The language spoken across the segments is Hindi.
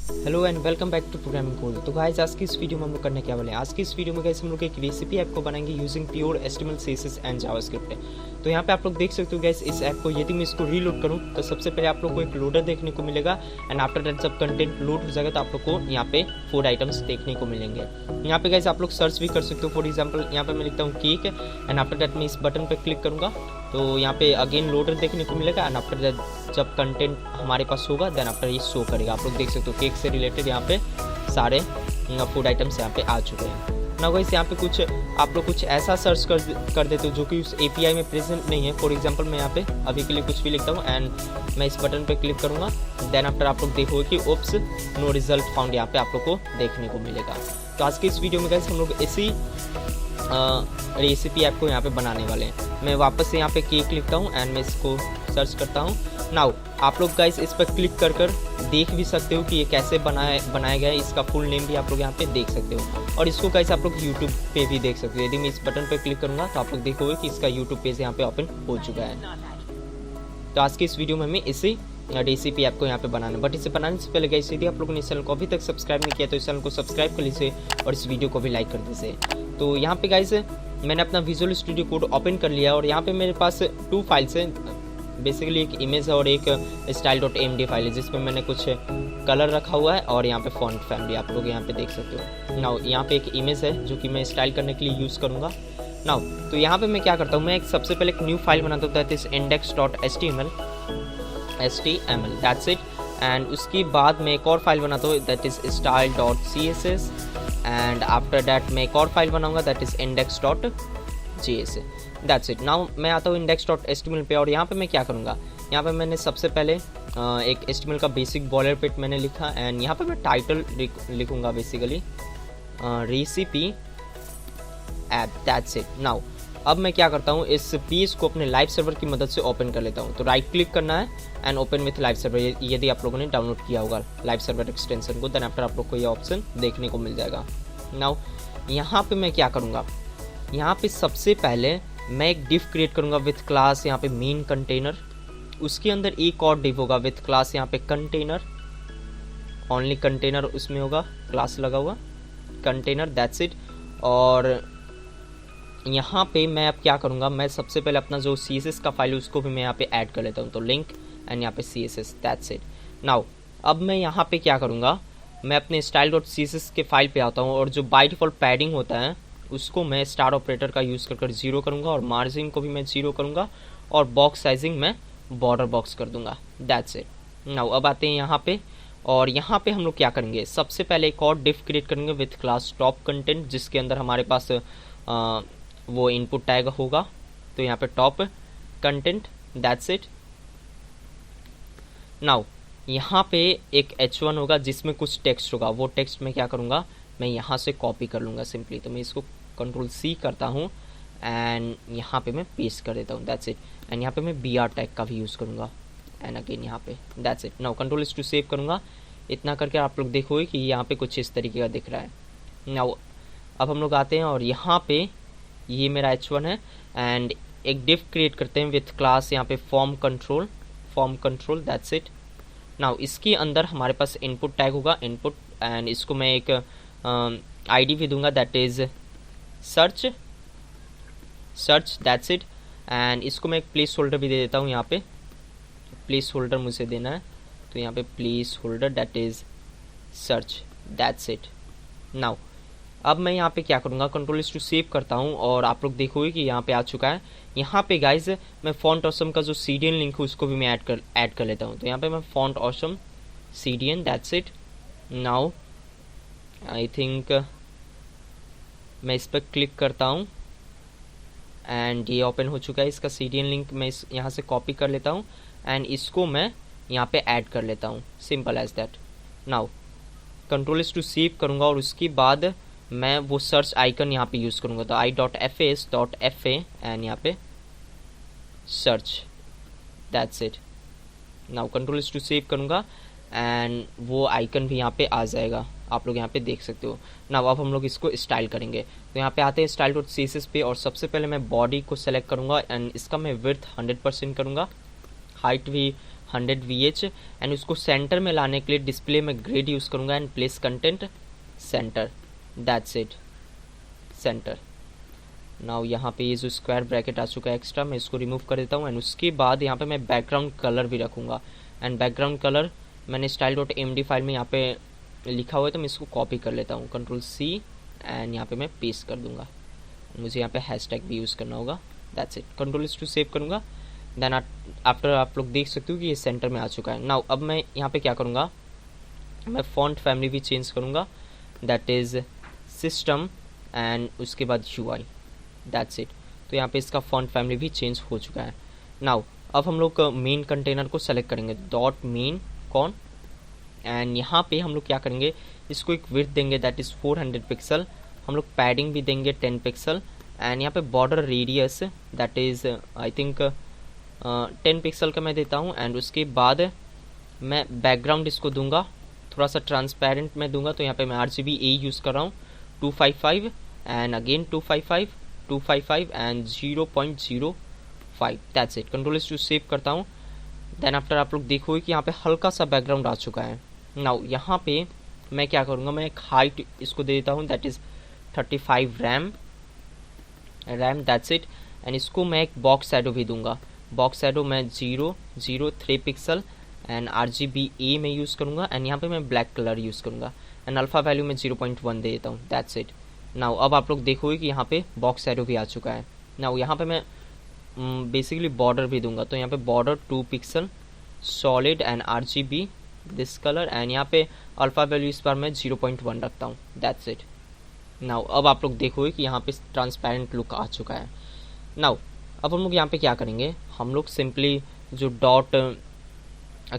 Hello and welcome back to programming code. तो गाइस आज की इस वीडियो में हम लोग करने क्या वाले हैं, आज की इस वीडियो में गाइस हम लोग एक रेसिपी ऐप को बनाएंगे using pure HTML CSS and JavaScript. तो यहाँ पे आप लोग देख सकते हो गाइस इस ऐप को, यदि मैं इसको रीलोड करूँ तो सबसे पहले आप लोग को एक लोडर देखने को मिलेगा एंड आफ्टर दैट जब कंटेंट लोड हो जाएगा तो आप लोग को यहाँ पे 4 आइटम्स देखने को मिलेंगे। यहाँ पे गाइस आप लोग सर्च भी कर सकते हो। फॉर एग्जाम्पल यहाँ पे मैं लिखता हूँ केक एंड आफ्टर दैट मैं इस बटन पे क्लिक करूँगा तो यहाँ पे अगेन लोडर देखने को मिलेगा एंड आफ्टर दैट जब कंटेंट हमारे पास होगा देन आफ्टर ये शो करेगा। आप लोग देख सकते हो केक से रिलेटेड यहाँ पे सारे फूड आइटम्स यहाँ पे आ चुके हैं ना गाइस। यहाँ पे कुछ आप लोग कुछ ऐसा सर्च कर देते हो जो कि उस एपीआई में प्रेजेंट नहीं है। फॉर एग्जांपल मैं यहाँ पे अभी के लिए कुछ भी लिखता हूँ एंड मैं इस बटन पे क्लिक करूँगा देन आफ्टर आप लोग देखोगे कि ओप्स नो रिजल्ट फाउंड यहाँ पे आप लोग को देखने को मिलेगा। तो आज के इस वीडियो में गाइस हम लोग इसी रेसिपी ऐप को यहाँ पे बनाने वाले हैं। मैं वापस से यहाँ पे केक लिखता हूँ एंड मैं इसको सर्च करता हूँ। नाउ आप लोग गाइस इस पर क्लिक कर देख भी सकते हो कि ये कैसे बनाया गया है। इसका फुल नेम भी आप लोग यहाँ पे देख सकते हो और इसको गाइस आप लोग यूट्यूब पे भी देख सकते हो। यदि मैं इस बटन पे क्लिक करूँगा तो आप लोग देखोगे कि इसका यूट्यूब पेज यहाँ पे ओपन हो चुका है। तो आज के इस वीडियो में हमें इसी रेसिपी ऐप को यहाँ पे बनाना है, बट इसे बनाने से पहले गाइस यदि आप लोगों ने इस चैनल को अभी तक सब्सक्राइब नहीं किया तो इस चैनल को सब्सक्राइब कर लीजिए और इस वीडियो को भी लाइक कर दीजिए। तो यहाँ पे गाइस मैंने अपना विजुअल स्टूडियो कोड ओपन कर लिया और यहाँ पे मेरे पास 2 फाइल्स हैं, बेसिकली एक इमेज है और एक style.amd फाइल है जिसमें मैंने कुछ कलर रखा हुआ है और यहाँ पे फॉन्ट फैमिली आप लोग यहाँ पे देख सकते हो। नाउ यहाँ पे एक इमेज है जो कि मैं स्टाइल करने के लिए यूज़ करूँगा। नाउ तो यहाँ पे मैं क्या करता हूँ, मैं सबसे पहले एक न्यू फाइल बनाता हूँ that is index.html that's it. And उसके बाद मैं एक और फाइल बनाता हूँ that is style.css and after that मैं एक और फाइल बनाऊंगा that is index.js that's it. Now मैं आता हूँ index.html पे और यहाँ पे मैं क्या करूँगा, यहाँ पे मैंने सबसे पहले एक HTML का बेसिक बॉयलरप्लेट मैंने लिखा एंड यहाँ पे मैं टाइटल लिखूँगा basically recipe app that's it. Now अब मैं क्या करता हूँ, इस पेज को अपने लाइव सर्वर की मदद से ओपन कर लेता हूँ। तो राइट क्लिक करना है and open with live server. यदि आप लोगों ने डाउनलोड किया होगा लाइव सर्वर एक्सटेंशन को देन आफ्टर आप लोग को ये ऑप्शन देखने को मिल जाएगा। नाउ यहाँ पे मैं क्या करूँगा, यहाँ पे सबसे पहले मैं एक डिव क्रिएट करूँगा विथ क्लास यहाँ पे मेन कंटेनर, उसके अंदर एक और डिव होगा विथ क्लास यहाँ पे कंटेनर, ओनली कंटेनर उसमें होगा क्लास लगा हुआ कंटेनर दैट्स इट। और यहाँ पे मैं अब क्या करूँगा, मैं सबसे पहले अपना जो CSS का फाइल है उसको भी मैं यहाँ पे ऐड कर लेता हूँ। तो लिंक एंड यहाँ पे CSS दैट्स इट। नाउ अब मैं यहाँ पे क्या करूँगा, मैं अपने style.css के फाइल पे आता हूँ और जो बाय डिफ़ॉल्ट पैडिंग होता है उसको मैं स्टार ऑपरेटर का यूज़ कर 0 करूँगा और मार्जिन को भी मैं 0 करूँगा और बॉक्स साइजिंग मैं बॉर्डर बॉक्स कर दूँगा दैट्स इट। नाउ अब आते हैं यहाँ पे और यहाँ पे हम लोग क्या करेंगे, सबसे पहले एक और डिव क्रिएट करेंगे विथ क्लास टॉप कंटेंट जिसके अंदर हमारे पास वो इनपुट टैग होगा। तो यहाँ पे top content that's it. Now यहाँ पे एक h1 होगा जिसमें कुछ टेक्स्ट होगा, वो टेक्स्ट मैं क्या करूँगा, मैं यहाँ से कॉपी कर लूँगा सिंपली। तो मैं इसको Ctrl+C करता हूँ एंड यहाँ पे मैं पेस्ट कर देता हूँ दैट्स इट। एंड यहाँ पे मैं br टैग का भी यूज़ करूँगा एंड अगेन यहाँ पे that's it. Now Ctrl+2 save करूँगा। इतना करके आप लोग देखोगे कि यहाँ पे कुछ इस तरीके का दिख रहा है। नाउ अब हम लोग आते हैं और यहाँ पे ये मेरा h1 है एंड एक डिव क्रिएट करते हैं विथ क्लास यहाँ पे form control that's it. Now इसके अंदर हमारे पास इनपुट टैग होगा इनपुट एंड इसको मैं एक आईडी भी दूंगा that is search that's it. And इसको मैं एक प्लेस होल्डर भी दे देता हूँ, यहाँ पे प्लेस होल्डर मुझे देना है तो यहाँ पे place holder that is search that's it. Now अब मैं यहाँ पे क्या करूँगा, Ctrl+2 सेव करता हूँ और आप लोग देखोगे कि यहाँ पे आ चुका है। यहाँ पे गाइज मैं फॉन्ट ऑसम का जो CDN लिंक है उसको भी मैं ऐड कर लेता हूँ। तो यहाँ पे मैं font awesome CDN that's it. Now I think मैं इस पर क्लिक करता हूँ एंड ये ओपन हो चुका है। इसका CDN लिंक मैं यहाँ से कॉपी कर लेता हूँ एंड इसको मैं यहाँ पे ऐड कर लेता हूँ, simple as that. Now Ctrl+2 save करूँगा और उसके बाद मैं वो सर्च आइकन यहाँ पे यूज़ करूँगा। तो i.fas.fa एंड यहाँ पे search that's it. Now Ctrl+2 save करूँगा एंड वो आइकन भी यहाँ पे आ जाएगा, आप लोग यहाँ पे देख सकते हो। नाउ अब हम लोग इसको स्टाइल करेंगे। तो यहाँ पे आते हैं style.css पे और सबसे पहले मैं बॉडी को सेलेक्ट करूँगा एंड इसका मैं विड्थ 100% करूँगा, हाइट भी 100 VH एंड उसको सेंटर में लाने के लिए डिस्प्ले में ग्रिड यूज़ करूँगा and place content centre, that's it, centre. Now यहाँ पे ये जो स्क्वायर ब्रैकेट आ चुका है एक्स्ट्रा, मैं इसको रिमूव कर देता हूँ एंड उसके बाद यहाँ पे मैं बैकग्राउंड कलर भी रखूँगा एंड बैकग्राउंड कलर मैंने style.md फाइल में यहाँ पे लिखा हुआ है, तो मैं इसको कॉपी कर लेता हूँ, Ctrl+C एंड यहाँ पे मैं पेस्ट कर दूंगा। मुझे यहाँ पे हैशटैग भी यूज़ करना होगा, दैट्स इट। Ctrl+2 सेव करूँगा, देन आफ्टर आप लोग देख सकते हो कि ये सेंटर में आ चुका है। नाउ अब मैं यहाँ पे क्या करूँगा, मैं फॉन्ट फैमिली भी चेंज करूँगा, दैट इज़ सिस्टम एंड उसके बाद UI, दैट्स इट। तो यहाँ पे इसका फॉन्ट फैमिली भी चेंज हो चुका है। नाउ अब हम लोग मेन कंटेनर को सेलेक्ट करेंगे, डॉट मेन कौन, एंड यहाँ पे हम लोग क्या करेंगे, इसको एक विड्थ देंगे दैट इज़ 400 पिक्सल, हम लोग पैडिंग भी देंगे 10 पिक्सल एंड यहाँ पे border radius that is I think 10 pixel का मैं देता हूँ एंड उसके बाद मैं बैकग्राउंड इसको दूंगा थोड़ा सा ट्रांसपेरेंट में दूंगा, तो यहाँ पे मैं RGBA यूज़ कर रहा हूँ 255 and again 255 and 0.05, that's it. Ctrl+2 save करता हूँ, देन आफ्टर आप लोग देखोगे कि यहाँ पे हल्का सा बैकग्राउंड आ चुका है। नाउ यहाँ पे मैं क्या करूँगा, मैं एक हाइट इसको दे देता हूँ that is 35 RAM, that's it. And इसको मैं एक बॉक्स शैडो भी दूंगा, बॉक्स शैडो मैं 0.03 पिक्सल एंड RGBA में यूज़ करूँगा एंड यहाँ पे मैं ब्लैक कलर यूज़ करूँगा एंड अल्फ़ा वैल्यू में 0.1 दे देता हूँ, दैट्स इट। नाउ अब आप लोग देखोगे कि यहाँ पे बॉक्स शैडो भी आ चुका है। नाउ यहाँ पे मैं बेसिकली बॉर्डर भी दूंगा, तो यहाँ पे border 2 pixel solid and RGB this colour and यहाँ पे अल्फ़ा वैल्यू इस बार मैं 0.1 रखता हूँ, दैट्स इट। नाउ अब आप लोग देखोगे कि यहाँ पे ट्रांसपेरेंट लुक आ चुका है। नाउ अब हम लोग यहाँ पे क्या करेंगे, हम लोग सिंपली जो डॉट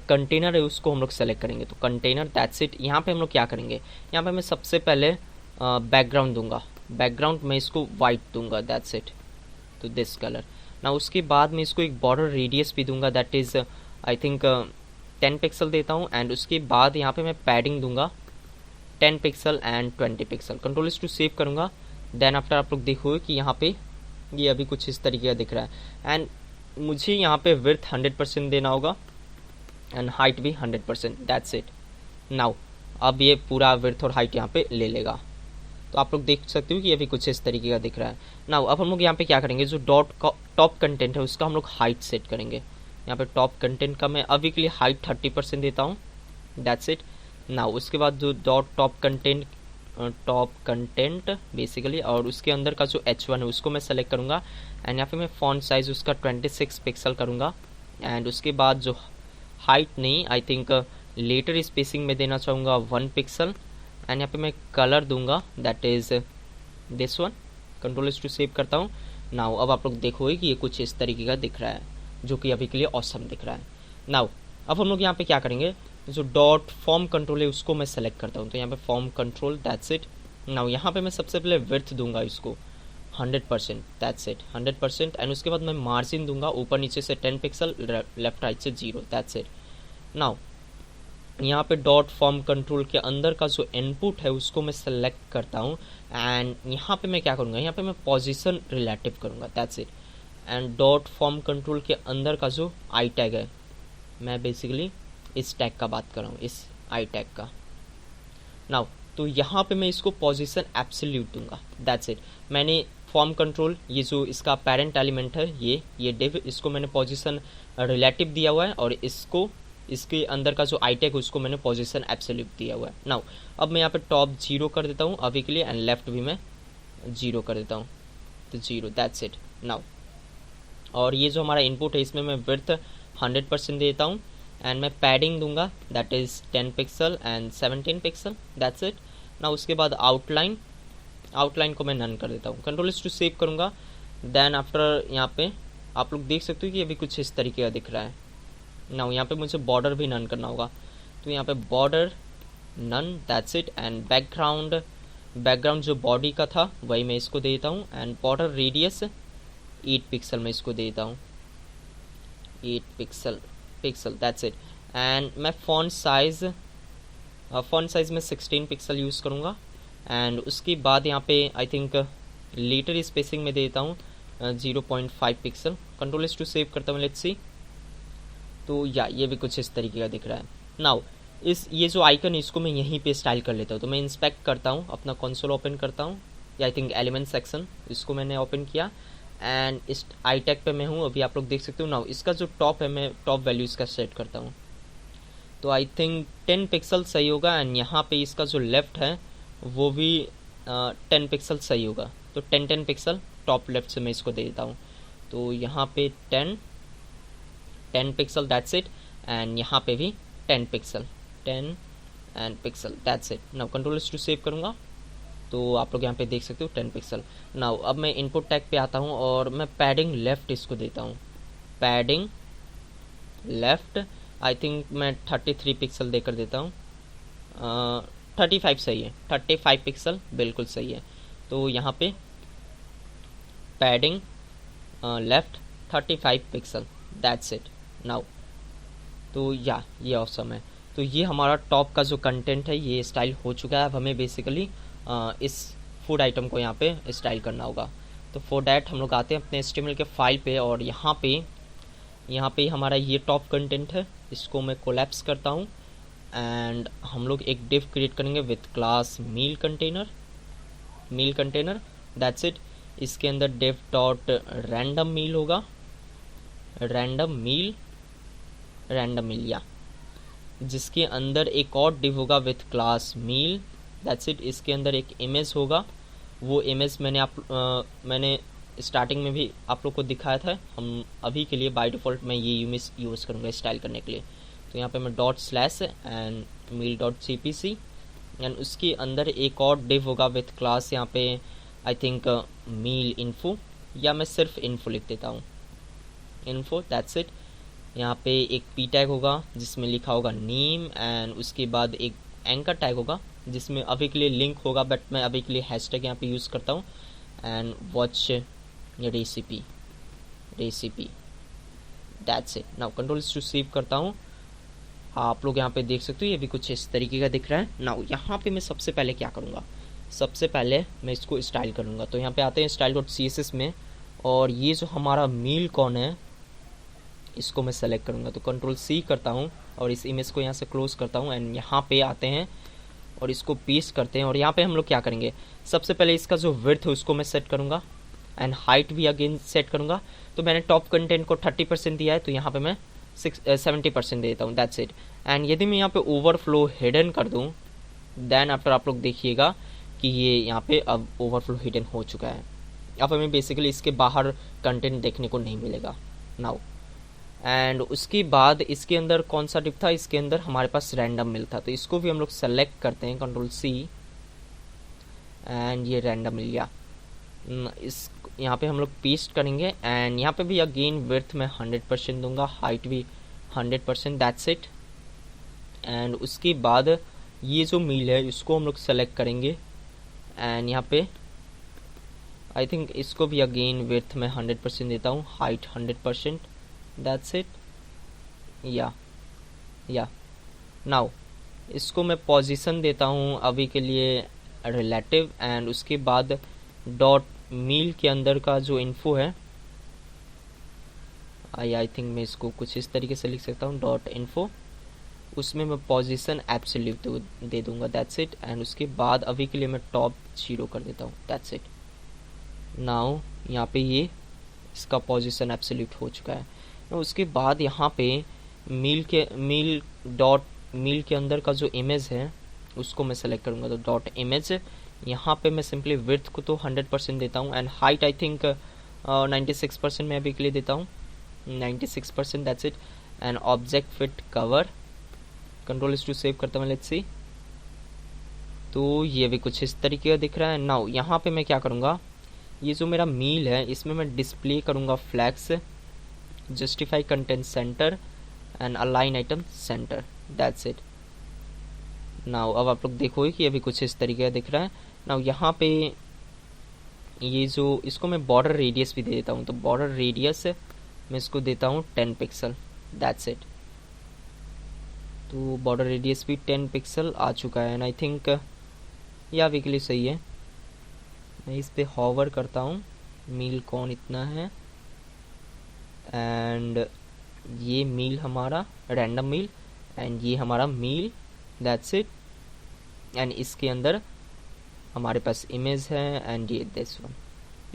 कंटेनर है उसको हम लोग सेलेक्ट करेंगे, तो कंटेनर, दैट्स इट। यहाँ पे हम लोग क्या करेंगे, यहाँ पे मैं सबसे पहले बैकग्राउंड दूंगा, बैकग्राउंड में इसको वाइट दूंगा, दैट्स इट, तो दिस कलर। ना उसके बाद मैं इसको एक बॉर्डर रेडियस भी दूंगा that is I think 10 pixel देता हूँ एंड उसके बाद यहाँ पे मैं पैडिंग दूंगा 10 pixel and 20 pixel. Ctrl+2 save करूँगा, देन आफ्टर आप लोग देखोगे कि यहाँ पे ये अभी कुछ इस तरीके का दिख रहा है एंड मुझे यहाँ पे विड्थ 100% देना होगा एंड हाइट भी 100%, दैट्स इट। नाउ अब ये पूरा विड्थ और हाइट यहाँ पे ले लेगा, तो आप लोग देख सकते हो कि ये भी कुछ इस तरीके का दिख रहा है। नाउ अब हम लोग यहाँ पे क्या करेंगे, जो डॉट टॉप कंटेंट है उसका हम लोग हाइट सेट करेंगे। यहाँ पे टॉप कंटेंट का मैं अभी के लिए हाइट 30% देता हूँ, दैट्स इट। नाउ उसके बाद जो डॉट टॉप कंटेंट बेसिकली और उसके अंदर का जो H1 है उसको मैं सेलेक्ट करूँगा एंड यहाँ पे मैं फॉन्ट साइज़ उसका 26 पिक्सल करूँगा एंड उसके बाद जो हाइट नहीं आई थिंक लेटर स्पेसिंग में देना चाहूँगा 1 पिक्सल एंड यहाँ पे मैं कलर दूंगा that is this one. Ctrl+2 save करता हूँ। नाउ अब आप लोग देखोगे कि ये कुछ इस तरीके का दिख रहा है जो कि अभी के लिए ऑसम दिख रहा है। नाउ अब हम लोग यहाँ पे क्या करेंगे, जो डॉट फॉर्म कंट्रोल है उसको मैं सेलेक्ट करता हूँ, तो यहाँ पे form control, that's it. Now यहाँ पे मैं सबसे पहले विड्थ दूंगा इसको 100%, दैट्स इट, 100% एंड उसके बाद मैं मार्जिन दूंगा ऊपर नीचे से 10 पिक्सल, लेफ्ट राइट से 0, दैट्स इट। नाउ यहाँ पे डॉट फॉर्म कंट्रोल के अंदर का जो इनपुट है उसको मैं सेलेक्ट करता हूँ एंड यहाँ पे मैं क्या करूँगा, यहाँ पे मैं पोजीशन रिलेटिव करूँगा, that's it. And dot form control के अंदर का जो आई टैग है, मैं बेसिकली इस टैग का बात कर रहा हूँ, इस आई टैग का। नाउ तो यहाँ पे मैं इसको पोजीशन एब्सोल्यूट दूंगा, दैट्स इट। मैंने फॉर्म कंट्रोल ये जो इसका पेरेंट एलिमेंट है ये डिव, इसको मैंने पोजीशन रिलेटिव दिया हुआ है और इसके अंदर का जो आई टैग उसको मैंने पोजीशन एब्सोल्यूट दिया हुआ है। नाउ अब मैं यहाँ पे टॉप 0 कर देता हूँ अभी के लिए एंड लेफ्ट भी मैं 0 कर देता हूँ, तो 0, दैट्स इट। नाउ और ये जो हमारा इनपुट है इसमें मैं विड्थ 100% देता हूँ एंड मैं पैडिंग दूंगा that is 10 pixel and 17 pixel, that's it. Now उसके बाद आउटलाइन को मैं नन कर देता हूँ। Ctrl+2 सेव करूँगा, देन आफ्टर यहाँ पे आप लोग देख सकते हो कि अभी कुछ इस तरीके का दिख रहा है। नाउ यहाँ पे मुझे बॉर्डर भी नन करना होगा, तो यहाँ पे border none, that's it. And background जो बॉडी का था वही मैं इसको दे देता हूँ एंड बॉर्डर रेडियस 8 पिक्सल में इसको दे देता हूँ, 8 पिक्सल, दैट्स इट। एंड मैं फॉन्ट साइज़ में 16 पिक्सल यूज़ करूँगा एंड उसके बाद यहाँ पे आई थिंक लेटर स्पेसिंग में देता हूँ 0.5 पिक्सल। Ctrl+2 सेव करता हूँ, लेट्स सी। तो या ये भी कुछ इस तरीके का दिख रहा है। नाउ ये जो आइकन इसको मैं यहीं पे स्टाइल कर लेता हूँ। तो मैं इंस्पेक्ट करता हूँ, अपना कंसोल ओपन करता हूँ, या आई थिंक एलिमेंट सेक्शन, इसको मैंने ओपन किया एंड इस आई टैग पे मैं हूँ अभी, आप लोग देख सकते हो। नाउ इसका जो टॉप है, मैं टॉप वैल्यू इसका सेट करता हूँ, तो आई थिंक 10 पिक्सल सही होगा। एंड यहाँ पे इसका जो लेफ्ट है वो भी 10 पिक्सल सही होगा। तो 10 पिक्सल टॉप लेफ्ट से मैं इसको दे देता हूँ। तो यहाँ पे 10 पिक्सल, दैट्स इट। एंड यहाँ पे भी 10 pixel, 10 and pixel, that's it. Now control to save करूँगा तो आप लोग यहाँ पे देख सकते हो 10 पिक्सल। नाउ अब मैं इनपुट टैग पे आता हूँ और मैं पैडिंग लेफ्ट इसको देता हूँ, पैडिंग लेफ्ट आई थिंक मैं 33 पिक्सल देकर देता हूँ। 35 सही है, 35 पिक्सल बिल्कुल सही है। तो यहाँ पे padding left 35 pixel, that's it. Now तो या ये ऑसम है। तो ये हमारा टॉप का जो कंटेंट है ये स्टाइल हो चुका है। अब हमें बेसिकली इस फूड आइटम को यहाँ पे स्टाइल करना होगा। तो फॉर डैट हम लोग आते हैं अपने HTML के फाइल पे और यहाँ पे हमारा ये टॉप कंटेंट है, इसको मैं कोलैप्स करता हूँ एंड हम लोग एक डिव क्रिएट करेंगे with class meal container, that's it. इसके अंदर डिव डॉट रैंडम मील होगा, रैंडम मील या, जिसके अंदर एक और डिव होगा with class meal, that's it. इसके अंदर एक इमेज होगा, वो इमेज मैंने स्टार्टिंग में भी आप लोग को दिखाया था। हम अभी के लिए बाय डिफ़ॉल्ट मैं ये इमेज यूज़ करूँगा स्टाइल करने के लिए। तो यहाँ पे मैं डॉट/ एंड meal.cpc एंड उसके अंदर एक और डिव होगा विथ क्लास यहाँ पे आई थिंक मील इन्फो, या मैं सिर्फ इन्फो लिख देता हूँ, इन्फो, दैट्स इट। यहाँ पे एक पी टैग होगा जिसमें लिखा होगा नेम एंड उसके बाद एक एंकर टैग होगा जिसमें अभी के लिए लिंक होगा, बट मैं अभी के लिए हैशटैग यहाँ पे यूज़ करता हूँ and watch recipe, that's it. Now control to save करता हूँ। आप लोग यहाँ पे देख सकते हो ये भी कुछ इस तरीके का दिख रहा है। नाउ यहाँ पे मैं सबसे पहले क्या करूँगा, सबसे पहले मैं इसको स्टाइल करूँगा। तो यहाँ पे आते हैं style.css में और ये जो हमारा मील कौन है इसको मैं सेलेक्ट करूँगा। तो कंट्रोल C करता हूँ और इस इमेज को यहाँ से क्लोज करता हूँ एंड यहाँ पे आते हैं और इसको पेस्ट करते हैं। और यहाँ पे हम लोग क्या करेंगे, सबसे पहले इसका जो विड्थ है उसको मैं सेट करूँगा एंड हाइट भी अगेन सेट करूँगा। तो मैंने टॉप कंटेंट को 30% दिया है, तो यहाँ पे मैं 70% देता हूँ, दैट्स इट। एंड यदि मैं यहाँ पे ओवरफ्लो हिडन कर दूँ देन आफ्टर आप लोग देखिएगा कि ये यहाँ पे अब ओवरफ्लो हिडन हो चुका है। अब हमें बेसिकली इसके बाहर कंटेंट देखने को नहीं मिलेगा। नाउ एंड उसके बाद इसके अंदर कौन सा डिव था, इसके अंदर हमारे पास रैंडम मिल था, तो इसको भी हम लोग सेलेक्ट करते हैं कंट्रोल C एंड ये रैंडम मिल गया। इस यहाँ पे हम लोग पेस्ट करेंगे एंड यहाँ पे भी अगेन विड्थ में 100% दूंगा, हाइट भी 100%, दैट्स इट। एंड उसके बाद ये जो मील है इसको हम लोग सेलेक्ट करेंगे एंड यहाँ पे आई थिंक इसको भी अगेन विड्थ में 100% देता हूँ, हाइट 100%, दैट्स इट। या नाउ इसको मैं पोजीशन देता हूँ अभी के लिए रिलेटिव एंड उसके बाद डॉट मील के अंदर का जो इन्फो है आई थिंक मैं इसको कुछ इस तरीके से लिख सकता हूँ, डॉट इन्फो, उसमें मैं पोजीशन एब्सोल्यूट दे दूंगा, दैट्स इट। एंड उसके बाद अभी के लिए मैं टॉप 0 कर देता हूँ, दैट्स इट। नाउ यहाँ पे ये इसका पोजीशन एब्सोल्यूट हो चुका है। उसके बाद यहाँ पे मील के अंदर का जो इमेज है उसको मैं सेलेक्ट करूँगा, तो डॉट इमेज। यहाँ पे मैं सिंपली विड्थ को तो 100% देता हूँ एंड हाइट आई थिंक 96% मैं अभी के लिए देता हूँ, 96%, that's it. And object fit cover, control to save करता हूँ, लेट्स सी। तो ये भी कुछ इस तरीके का दिख रहा है। नाउ यहाँ पे मैं क्या करूँगा, ये जो मेरा मील है इसमें मैं डिस्प्ले करूँगा flags, justify content centre and align item center, that's it. Now अब आप लोग देखोगे कि अभी कुछ इस तरीके का दिख रहा है। नाउ यहाँ पे ये जो इसको मैं बॉर्डर रेडियस भी दे देता हूँ, तो बॉर्डर रेडियस मैं इसको देता हूँ 10 पिक्सल, दैट्स इट। तो बॉर्डर रेडियस भी 10 पिक्सल आ चुका है एंड आई थिंक यह अभी के लिए सही है। मैं इस पे हॉवर करता हूँ, मील कौन इतना है एंड ये मील हमारा रैंडम मील एंड ये हमारा मील, दैट्स इट। एंड इसके अंदर हमारे पास इमेज है एंड ये दिस वन।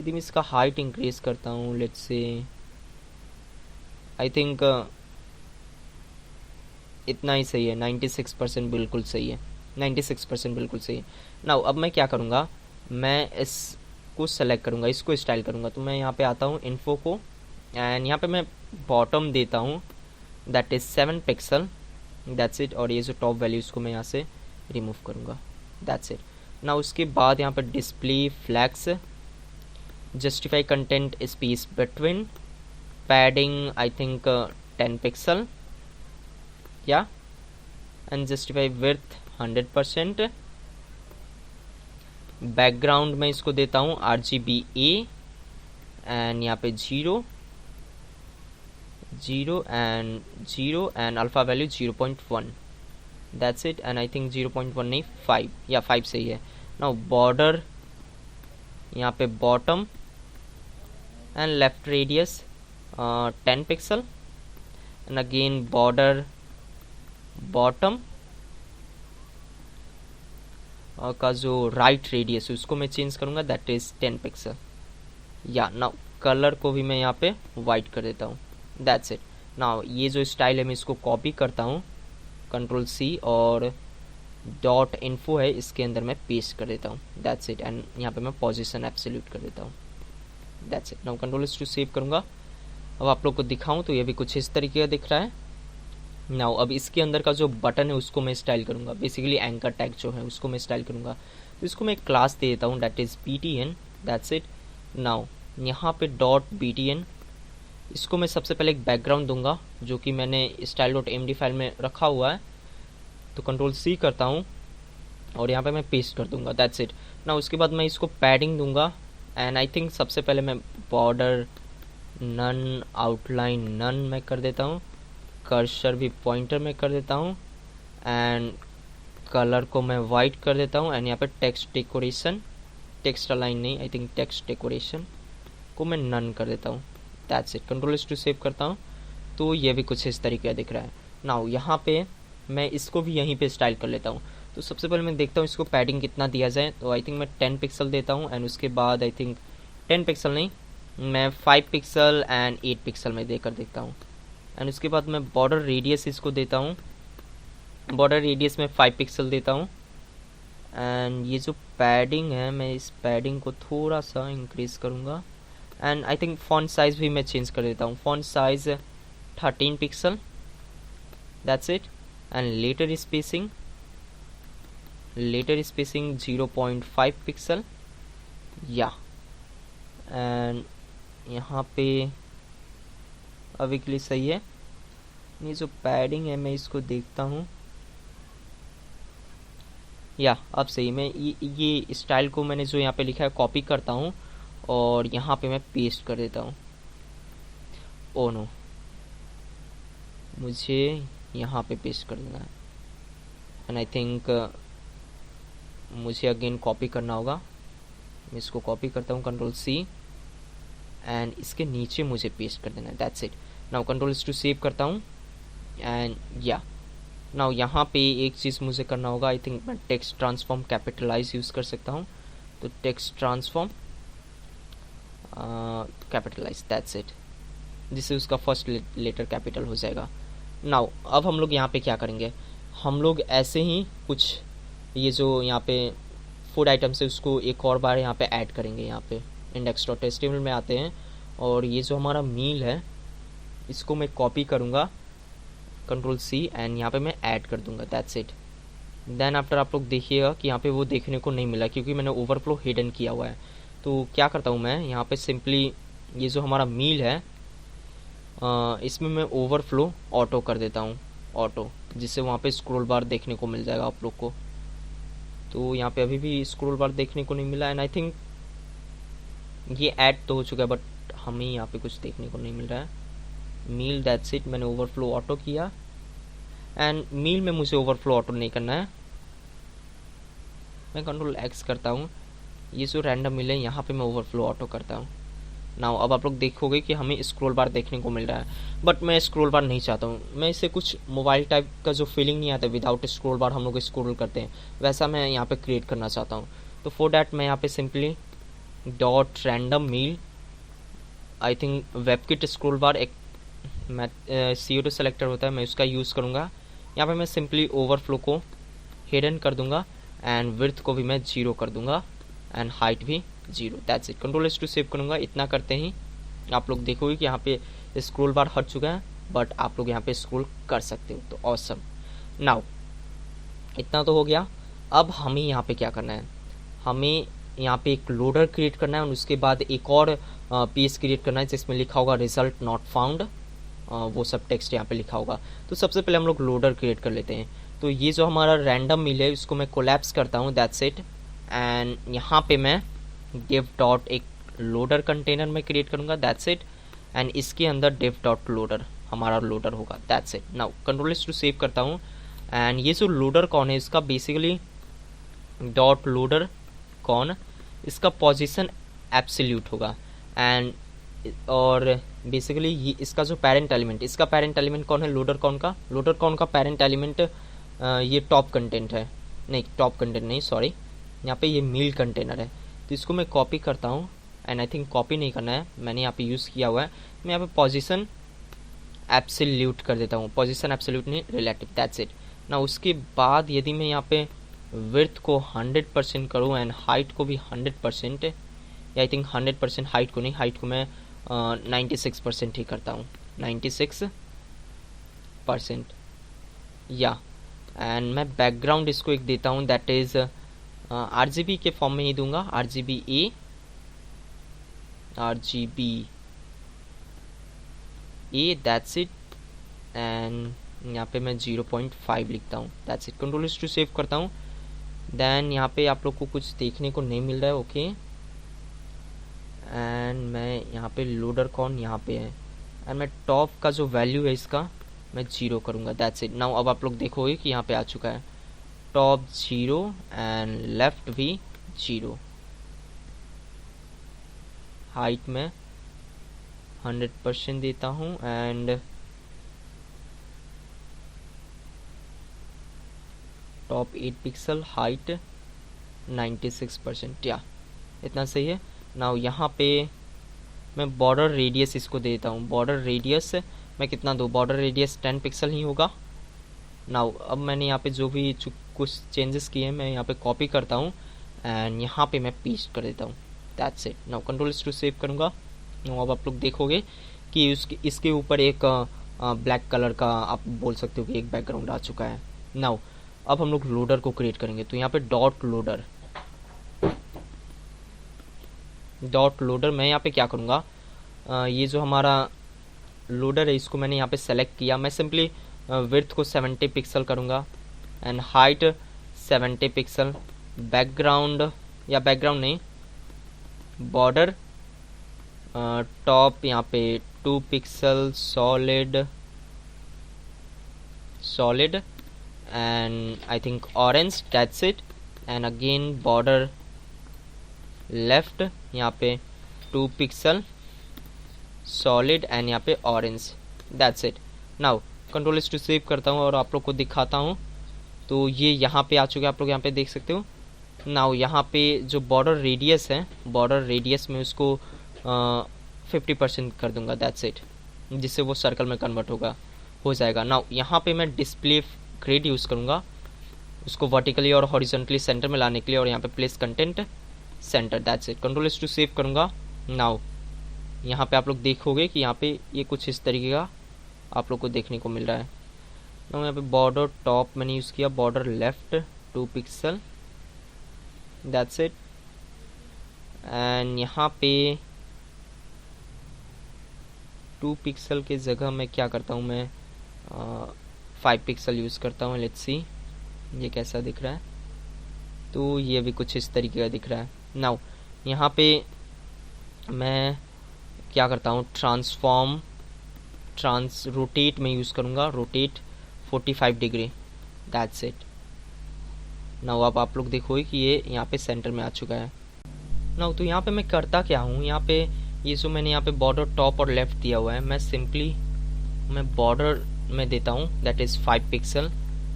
यदि मैं इसका हाइट इंक्रीज करता हूँ, लेट्स से आई थिंक इतना ही सही है, 96% बिल्कुल सही है, 96% बिल्कुल सही है। नाउ अब मैं क्या करूँगा, मैं इसको सेलेक्ट करूँगा, इसको स्टाइल करूँगा। तो मैं यहाँ पे आता हूँ इन्फो को एंड यहाँ पे मैं बॉटम देता हूँ, that is 7 pixel, that's it. और ये जो टॉप वैल्यू इसको मैं यहाँ से रिमूव करूँगा, दैट्स इट। ना उसके बाद यहाँ पर display flex, justify content space between, padding I think 10 pixel या, एंड जस्टिफाई विड्थ 100%। बैकग्राउंड में इसको देता हूँ RGBA एंड यहाँ पे 0 and alpha value 0.1, that's it. And I think 0.1 नहीं 5 या 5 सही है। नाउ बॉर्डर यहाँ पे bottom and left radius 10 pixel and again border bottom का जो राइट रेडियस है उसको मैं चेंज करूँगा, दैट इज़ 10 पिक्सल या। नाउ कलर को भी मैं यहाँ पे वाइट कर देता हूँ, दैट्स इट। नाउ ये जो स्टाइल है मैं इसको कॉपी करता हूँ, Ctrl+C, और डॉट इन्फो है इसके अंदर मैं पेस्ट कर देता हूँ, दैट्स इट। एंड यहाँ पे मैं पोजीशन एब्सोल्यूट कर देता हूँ, that's it. Now Ctrl+2 save करूँगा। अब आप लोग को दिखाऊँ तो ये भी कुछ इस तरीके का दिख रहा है। नाउ अब इसके अंदर का जो बटन है उसको मैं स्टाइल करूँगा, बेसिकली एंकर टैग जो है उसको मैं स्टाइल करूँगा। तो इसको मैं एक क्लास दे देता हूँ, that is BTN, that's it. Now यहाँ पे डॉट BTN, इसको मैं सबसे पहले एक बैकग्राउंड दूंगा जो कि मैंने style.md फाइल में रखा हुआ है। तो Ctrl+C करता हूँ और यहाँ पे मैं पेस्ट कर दूंगा, दैट्स इट। ना उसके बाद मैं इसको पैडिंग दूंगा एंड आई थिंक सबसे पहले मैं बॉर्डर नन, आउटलाइन नन मैं कर देता हूँ, कर्सर भी पॉइंटर में कर देता हूँ एंड कलर को मैं वाइट कर देता हूँ। एंड यहाँ पे टेक्स्ट डेकोरेशन, टेक्स्ट अलाइन नहीं, आई थिंक टेक्स्ट डेकोरेशन को मैं नन कर देता हूँ, दैट्स इट। Ctrl+2 सेव करता हूँ तो ये भी कुछ इस तरीके का दिख रहा है। नाउ यहाँ पे मैं इसको भी यहीं पे स्टाइल कर लेता हूँ। तो सबसे पहले मैं देखता हूँ इसको पैडिंग कितना दिया जाए। तो आई थिंक मैं 10 पिक्सल देता हूँ एंड उसके बाद आई थिंक 10 पिक्सल नहीं, मैं 5 पिक्सल एंड 8 पिक्सल में देकर देखता हूँ। एंड उसके बाद मैं बॉर्डर रेडियस इसको देता हूँ, बॉर्डर रेडियस में 5 पिक्सल देता हूँ। एंड ये जो पैडिंग है मैं इस पैडिंग को थोड़ा सा इंक्रीज करूँगा and I think font size भी मैं चेंज कर देता हूँ, font size 13 pixel, that's it. And later spacing 0.5 pixel या। एंड यहाँ पे अभी के लिए सही है। ये जो पैडिंग है मैं इसको देखता हूँ या अब सही। मैं ये स्टाइल को मैंने जो यहाँ पे लिखा है कॉपी करता हूँ और यहाँ पे मैं पेस्ट कर देता हूँ। ओ नो, मुझे यहाँ पे पेस्ट कर देना है एंड आई थिंक मुझे अगेन कॉपी करना होगा। मैं इसको कॉपी करता हूँ, Ctrl+C, एंड इसके नीचे मुझे पेस्ट कर देना है, that's it. Now Ctrl+2 save करता हूँ एंड या। नाउ यहाँ पे एक चीज़ मुझे करना होगा, आई थिंक मैं टेक्स्ट ट्रांसफॉर्म कैपिटलाइज यूज़ कर सकता हूँ। तो text transform capitalize, that's it, जिससे उसका फर्स्ट लेटर कैपिटल हो जाएगा। नाउ अब हम लोग यहाँ पे क्या करेंगे, हम लोग ऐसे ही कुछ ये जो यहाँ पे फूड आइटम्स है उसको एक और बार यहाँ पे ऐड करेंगे। यहाँ पे index.html में आते हैं और ये जो हमारा मील है इसको मैं कॉपी करूँगा, Ctrl+C, एंड यहाँ पे मैं ऐड कर दूँगा, दैट्स इट। देन आफ्टर आप लोग देखिएगा कि यहाँ पे वो देखने को नहीं मिला क्योंकि मैंने ओवरफ्लो हिडन किया हुआ है। तो क्या करता हूँ मैं यहाँ पे सिंपली ये जो हमारा मील है इसमें मैं ओवरफ्लो ऑटो कर देता हूँ, ऑटो, जिससे वहाँ पे स्क्रॉल बार देखने को मिल जाएगा आप लोग को। तो यहाँ पे अभी भी स्क्रॉल बार देखने को नहीं मिला एंड आई थिंक ये ऐड तो हो चुका है बट हमें यहाँ पे कुछ देखने को नहीं मिल रहा है। मील, दैट्स इट, मैंने ओवरफ्लो ऑटो किया एंड मील में मुझे ओवरफ्लो ऑटो नहीं करना है। मैं Ctrl+X करता हूँ, ये जो रैंडम मील है यहाँ पे मैं ओवरफ्लो ऑटो करता हूँ नाउ अब आप लोग देखोगे कि हमें स्क्रॉल बार देखने को मिल रहा है, बट मैं स्क्रॉल बार नहीं चाहता हूँ। मैं इसे कुछ मोबाइल टाइप का जो फीलिंग नहीं आता विदाउट स्क्रॉल बार हम लोग स्क्रॉल करते हैं, वैसा मैं यहाँ पे क्रिएट करना चाहता हूँ। तो फॉर डैट मैं यहाँ पे simply dot random meal, I think webkit scroll bar एक CO2 सेलेक्टर होता है, मैं उसका यूज़ करूँगा। यहाँ पे मैं सिंपली ओवरफ्लो को हिडन कर दूंगा एंड विड्थ को भी मैं 0 कर दूंगा एंड हाइट भी 0। That's it. Ctrl+2 सेव करूंगा। इतना करते ही आप लोग देखोगे कि यहाँ पे स्क्रॉल बार हट चुका है, बट आप लोग यहाँ पे स्क्रॉल कर सकते हो। तो ऑसम। नाउ इतना तो हो गया। अब हमें यहाँ पे क्या करना है, हमें यहाँ पे एक लोडर क्रिएट करना है और उसके बाद एक और पेज क्रिएट करना है जिसमें लिखा होगा रिजल्ट नॉट फाउंड, वो सब टेक्स्ट यहाँ पे लिखा होगा। तो सबसे पहले हम लोग लोडर क्रिएट कर लेते हैं। तो ये जो हमारा रैंडम मिल है इसको मैं कोलैप्स करता हूँ, दैट्स इट। एंड यहाँ पे मैं div डॉट एक लोडर कंटेनर में क्रिएट करूँगा, दैट्स इट। एंड इसके अंदर div डॉट लोडर हमारा लोडर होगा, that's it. Now Ctrl+2 save करता हूँ। एंड ये जो लोडर कौन है, इसका बेसिकली डॉट लोडर कौन, इसका पोजीशन एब्सोल्यूट होगा। एंड और बेसिकली ये इसका जो पेरेंट एलिमेंट, इसका पेरेंट एलिमेंट कौन है, लोडर कौन का, लोडर कौन का पेरेंट एलिमेंट ये टॉप कंटेंट है, नहीं टॉप कंटेंट नहीं, सॉरी, यहाँ पे ये मील कंटेनर है। तो इसको मैं कॉपी करता हूँ एंड आई थिंक कॉपी नहीं करना है, मैंने यहाँ पे यूज़ किया हुआ है। मैं यहाँ पे पोजीशन एब्सोल्यूट कर देता हूँ, पोजीशन एब्सोल्यूट नहीं रिलेटिव, दैट्स इट ना। उसके बाद यदि मैं यहाँ पे विड्थ को 100% करूँ एंड हाइट को भी 100%, या आई थिंक 100% हाइट को नहीं, हाइट को मैं 96% ही करता हूँ, 96% या। एंड मैं बैकग्राउंड इसको एक देता हूँ, दैट इज़ RGB के फॉर्म में ही दूंगा, RGBA, दैट्स इट। एंड यहाँ पे मैं 0.5 लिखता हूँ, दैट्स इट। Ctrl+2 सेव करता हूँ। देन यहाँ पे आप लोग को कुछ देखने को नहीं मिल रहा है, ओके। एंड मैं यहाँ पे लोडर कौन यहाँ पे है, एंड मैं टॉप का जो वैल्यू है इसका मैं 0 करूँगा, दैट्स इट। नाउ अब आप लोग देखोगे कि यहाँ पे आ चुका है टॉप 0 एंड लेफ्ट भी 0। हाइट में 100% देता हूँ एंड टॉप 8 पिक्सल, हाइट 96%, या इतना सही है। नाउ यहाँ पे मैं बॉर्डर रेडियस इसको देता हूँ, बॉर्डर रेडियस मैं कितना दूँ, बॉर्डर रेडियस 10 पिक्सल ही होगा। नाउ अब मैंने यहाँ पे जो भी कुछ चेंजेस किए हैं मैं यहाँ पे कॉपी करता हूँ एंड यहाँ पे मैं पेस्ट कर देता हूँ, that's it. Now Ctrl+2 save करूँगा। नाउ अब आप लोग देखोगे कि इसके ऊपर एक ब्लैक कलर का आप बोल सकते हो कि एक बैकग्राउंड आ चुका है। नाउ अब हम लोग लोडर को क्रिएट करेंगे, तो यहाँ पे डॉट लोडर मैं यहाँ पे क्या करूँगा, ये जो हमारा लोडर है इसको मैंने यहाँ पे सेलेक्ट किया। मैं सिंपली विड्थ को 70 पिक्सल करूँगा एंड हाइट 70 पिक्सल। बैकग्राउंड या बैकग्राउंड नहीं, बॉर्डर टॉप यहाँ पे 2 pixel solid and I think orange, that's it. And again border left यहाँ पे 2 पिक्सल सॉलिड एंड यहाँ पे orange, that's it. Now Ctrl+2 save करता हूँ और आप लोग को दिखाता हूँ। तो ये यहाँ पे आ चुके हैं, आप लोग यहाँ पे देख सकते हो। नाउ यहाँ पे जो बॉर्डर रेडियस है, बॉर्डर रेडियस में उसको 50% कर दूंगा, दैट्स इट, जिससे वो सर्कल में कन्वर्ट हो जाएगा। नाउ यहाँ पे मैं डिस्प्ले ग्रिड यूज़ करूँगा उसको वर्टिकली और हॉरिजॉन्टली सेंटर में लाने के लिए, और यहाँ पे place content centre, that's it. Ctrl+2 save करूँगा। नाउ यहाँ पे आप लोग देखोगे कि यहाँ पे ये कुछ इस तरीके का आप लोग को देखने को मिल रहा है। नाउ यहाँ पे बॉर्डर टॉप मैंने यूज़ किया, border left 2 pixel, that's it. And यहाँ पे 2 पिक्सल के जगह मैं क्या करता हूँ, मैं 5 पिक्सल यूज़ करता हूँ। लेट्स सी ये कैसा दिख रहा है, तो ये भी कुछ इस तरीके का दिख रहा है। नाउ यहाँ पे मैं क्या करता हूँ, रोटेट में यूज़ करूँगा, rotate 45 degree, that's it. Now अब आप लोग देखोगे कि ये यहाँ पे सेंटर में आ चुका है। नाउ तो यहाँ पे मैं करता क्या हूँ, यहाँ पे ये जो मैंने यहाँ पे बॉर्डर टॉप और लेफ्ट दिया हुआ है, मैं बॉर्डर में देता हूँ दैट इज 5 पिक्सल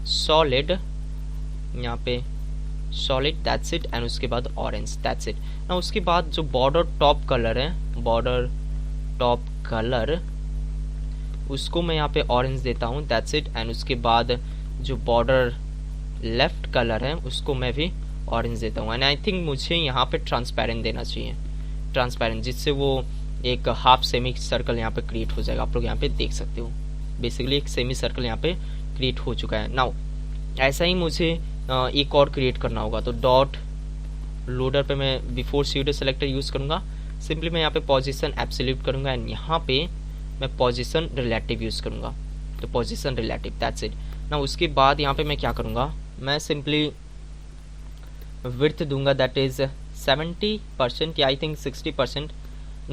सॉलिड, यहाँ पे सॉलिड, दैट्स इट, एंड उसके बाद ऑरेंज, दैट्स इट। ना उसके बाद जो बॉर्डर टॉप कलर है, बॉर्डर टॉप कलर, उसको मैं यहाँ पे ऑरेंज देता हूँ, दैट्स इट, एंड उसके बाद जो बॉर्डर लेफ्ट कलर है उसको मैं भी ऑरेंज देता हूँ। एंड आई थिंक मुझे यहाँ पे ट्रांसपेरेंट देना चाहिए, ट्रांसपेरेंट, जिससे वो एक हाफ सेमी सर्कल यहाँ पे क्रिएट हो जाएगा। आप लोग यहाँ पे देख सकते हो बेसिकली एक सेमी सर्कल यहाँ पे क्रिएट हो चुका है। नाउ ऐसा ही मुझे एक और क्रिएट करना होगा, तो डॉट लोडर पे मैं बिफोर सीडो सेलेक्टर यूज करूंगा। सिंपली मैं यहाँ पे पोजीशन एब्सोल्यूट करूंगा एंड यहाँ पे मैं पोजीशन रिलेटिव यूज करूंगा, तो पोजीशन रिलेटिव, दैट्स इट। ना उसके बाद यहाँ पे मैं क्या करूंगा, मैं सिंपली विड्थ दूंगा दैट इज 70% या आई थिंक 60%।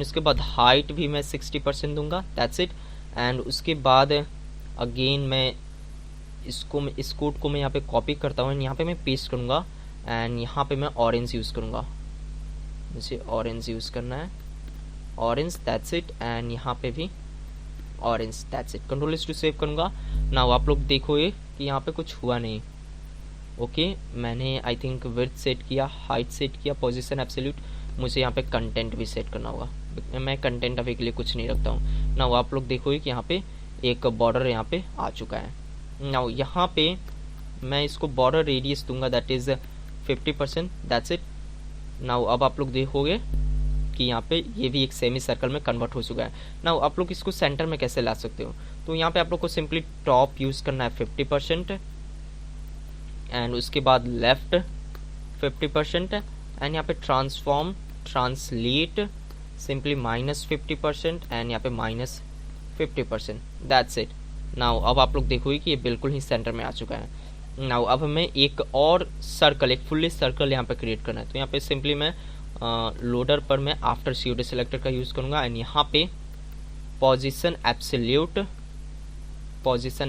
उसके बाद हाइट भी मैं 60% दूंगा, दैट्स इट। एंड उसके बाद अगेन मैं इस कोड को मैं यहाँ पे कॉपी करता हूँ, यहाँ पे मैं पेस्ट करूँगा एंड यहाँ पे मैं ऑरेंज यूज़ करूँगा, मुझे ऑरेंज यूज़ करना है, ऑरेंज, दैट्स इट, एंड यहाँ पे भी orange, that's it. Control to save करूँगा। नाउ आप लोग देखोगे कि यहाँ पे कुछ हुआ नहीं। ओके, मैंने आई थिंक विड्थ सेट किया, हाइट सेट किया, पोजीशन एब्सोल्यूट, मुझे यहाँ पे कंटेंट भी सेट करना होगा। मैं कंटेंट अभी के लिए कुछ नहीं रखता हूँ। नाउ आप लोग देखोगे कि यहाँ पे एक बॉर्डर यहाँ पे आ चुका है। नाउ यहाँ पे मैं इसको बॉर्डर रेडियस दूंगा that is 50%, that's it. Now अब आप लोग देखोगे कि यहाँ पे ये भी एक सेमी सर्कल में कन्वर्ट हो चुका है। नाउ आप लोग इसको सेंटर में कैसे ला सकते हो, तो यहाँ पे आप लोग को सिंपली टॉप यूज करना है 50% एंड उसके बाद लेफ्ट 50% एंड यहाँ पे ट्रांसफॉर्म ट्रांसलेट सिंपली -50% एंड यहाँ पे -50%, दैट्स इट। नाउ अब आप लोग देखोगे कि ये बिल्कुल ही सेंटर में आ चुका है। नाउ अब हमें एक और सर्कल, एक फुल्ली सर्कल यहाँ पे क्रिएट करना है, तो यहाँ पे सिंपली मैं लोडर पर मैं आफ्टर सीडो सेलेक्टर का यूज करूंगा एंड यहाँ पे पोजीशन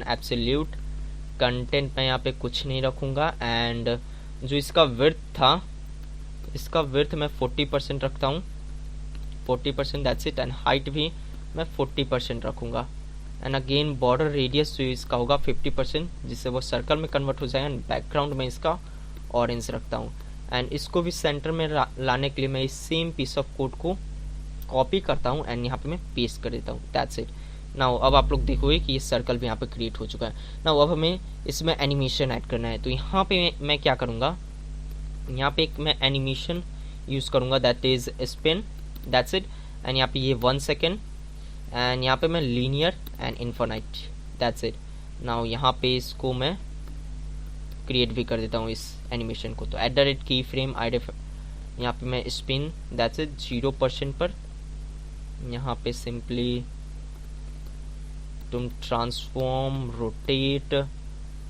एब्सोल्यूट कंटेंट मैं यहाँ पे कुछ नहीं रखूंगा एंड जो इसका विड्थ था, इसका विड्थ मैं 40% रखता हूँ, 40%, दैट्स इट, एंड हाइट भी मैं 40% रखूंगा एंड अगेन बॉर्डर रेडियस जो इसका होगा 50%, जिससे वो सर्कल में कन्वर्ट हो जाएगा एंड बैकग्राउंड में इसका ऑरेंज रखता हूँ एंड इसको भी सेंटर में लाने के लिए मैं इस सेम पीस ऑफ कोड को कॉपी करता हूँ एंड यहाँ पे मैं पेस्ट कर देता हूँ, दैट्स इट। नाउ अब आप लोग देखोगे कि ये सर्कल भी यहाँ पे क्रिएट हो चुका है। नाउ अब हमें इसमें एनिमेशन ऐड करना है, तो यहाँ पे मैं क्या करूँगा, यहाँ पे एक मैं एनिमेशन यूज़ करूँगा that is spin, that's it, and यहाँ पे ये 1 सेकेंड एंड यहाँ पे मैं linear and infinite, that's it. Now यहाँ पे इसको मैं क्रिएट भी कर देता हूँ इस एनिमेशन को, तो @ की फ्रेम आईडी यहाँ पे मैं स्पिन, दैट्स इट, 0% पर, यहाँ पे सिंपली तुम transform rotate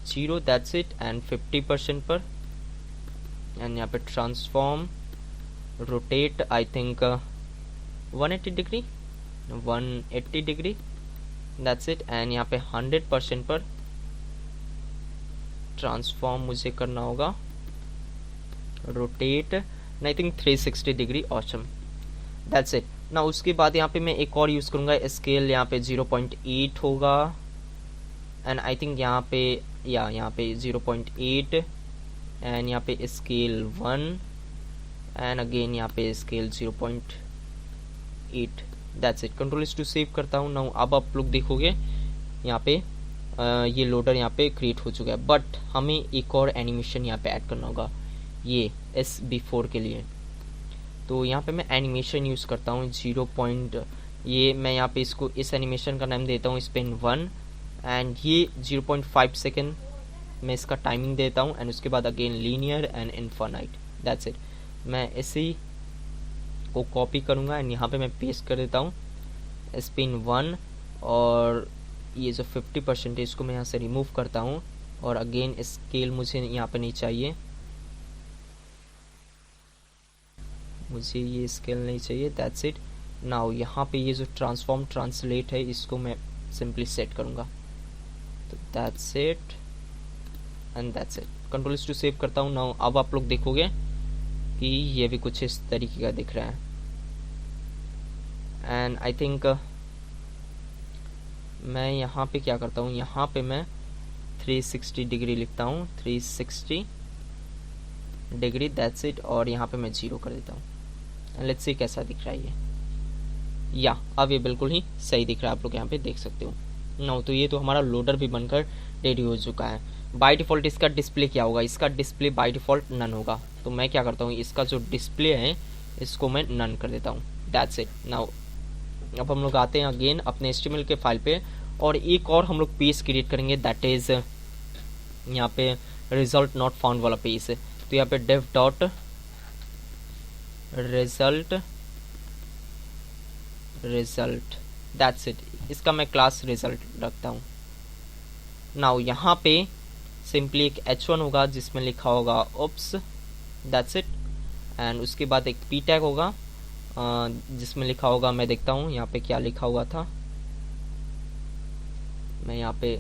0, that's it, and 50% पर एंड यहाँ पे transform rotate I think 180 degree, that's it, and यहाँ पे 100% पर ट्रांसफॉर्म मुझे करना होगा rotate I think 360 degree, awesome, that's it. ना उसके बाद यहाँ पे मैं एक और यूज़ करूँगा, स्केल यहाँ पे 0.8 होगा एंड आई थिंक यहाँ पे यहाँ पे 0.8 एंड यहाँ पे स्केल 1 एंड अगेन यहाँ पे scale 0.8, that's it. Control to save करता हूँ। नाउ अब आप लोग देखोगे यहाँ पे ये लोडर यहाँ पे क्रिएट हो चुका है, बट हमें एक और एनिमेशन यहाँ पे ऐड करना होगा ये SB4 के लिए, तो यहाँ पे मैं एनिमेशन यूज़ करता हूँ 0. ये मैं यहाँ पे इसको इस एनिमेशन का नाम देता हूँ स्पिन 1 एंड ये 0.5 सेकेंड मैं इसका टाइमिंग देता हूँ एंड उसके बाद again linear and infinite, that's it. मैं इसी को कॉपी करूँगा एंड यहाँ पे मैं पेस्ट कर देता हूँ स्पिन 1 और ये जो 50% है इसको मैं यहाँ से रिमूव करता हूँ और अगेन स्केल मुझे यहाँ पे नहीं चाहिए, मुझे ये स्केल नहीं चाहिए, दैट्स इट। नाउ यहाँ पे ये जो ट्रांसफॉर्म ट्रांसलेट है इसको मैं सिंपली सेट करूँगा, तो that's it and that's it. Control to save करता हूँ। नाउ अब आप लोग देखोगे कि ये भी कुछ इस तरीके का दिख रहा है, एंड आई थिंक मैं यहाँ पे क्या करता हूँ, यहाँ पे मैं 360 डिग्री लिखता हूँ, 360 डिग्री, दैट्स इट, और यहाँ पे मैं 0 कर देता हूँ। लेट्स सी कैसा दिख रहा है ये। या अब ये बिल्कुल ही सही दिख रहा है, आप लोग यहाँ पे देख सकते हो। नो, तो ये तो हमारा लोडर भी बनकर रेडी हो चुका है। बाय डिफ़ॉल्ट इसका डिस्प्ले क्या होगा, इसका डिस्प्ले बाय डिफ़ॉल्ट नन होगा। तो मैं क्या करता हूँ, इसका जो डिस्प्ले है इसको मैं नन कर देता हूँ, दैट्स इट। नाउ अब हम लोग आते हैं अगेन अपने HTML के फाइल पे, और एक और हम लोग पेज क्रिएट करेंगे, दैट इज़ यहाँ पे रिजल्ट नॉट फाउंड वाला पेज है। तो यहाँ पे div dot result that's it, इसका मैं क्लास रिजल्ट रखता हूँ। नाउ यहाँ पे सिंपली एक h1 होगा जिसमें लिखा होगा ओप्स, दैट्स इट, एंड उसके बाद एक p टैग होगा जिसमें लिखा होगा, मैं देखता हूँ यहाँ पे क्या लिखा हुआ था, मैं यहाँ पे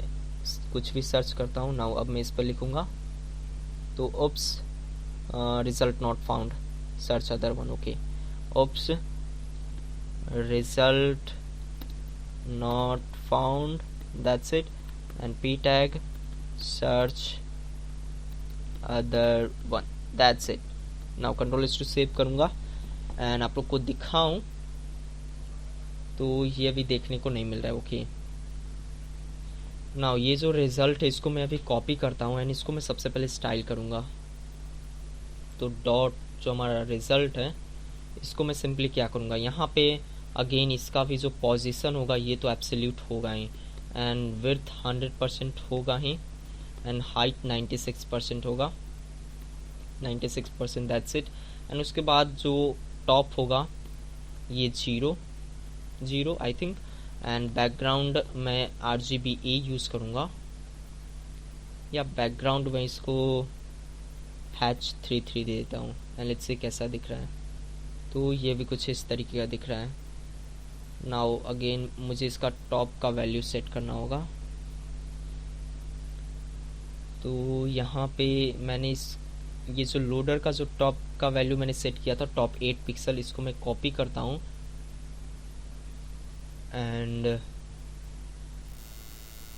कुछ भी सर्च करता हूँ। नाउ अब मैं इस पर लिखूँगा, तो oops result not found, search other one, okay, oops result not found, that's it, and p tag search other one, that's it. now control is to save करूँगा एंड आप लोग को दिखाऊं तो ये अभी देखने को नहीं मिल रहा है, ओके। नाउ ये जो रिजल्ट है इसको मैं अभी कॉपी करता हूँ एंड इसको मैं सबसे पहले स्टाइल करूँगा। तो डॉट जो हमारा रिजल्ट है इसको मैं सिंपली क्या करूँगा, यहाँ पे अगेन इसका भी जो पोजीशन होगा ये तो एब्सोल्यूट होगा ही, एंड विड्थ 100% होगा ही, एंड हाइट 96% होगा, 96%, दैट्स इट। एंड उसके बाद जो टॉप होगा ये 0 आई थिंक, एंड बैकग्राउंड मैं RGBA यूज़ करूँगा, या बैकग्राउंड में इसको H33 दे देता हूँ, एंड लेट्स से कैसा दिख रहा है। तो ये भी कुछ इस तरीके का दिख रहा है। नाउ अगेन मुझे इसका टॉप का वैल्यू सेट करना होगा। तो यहाँ पे मैंने ये जो लोडर का जो टॉप का वैल्यू मैंने सेट किया था, टॉप 8 पिक्सल, इसको मैं कॉपी करता हूँ एंड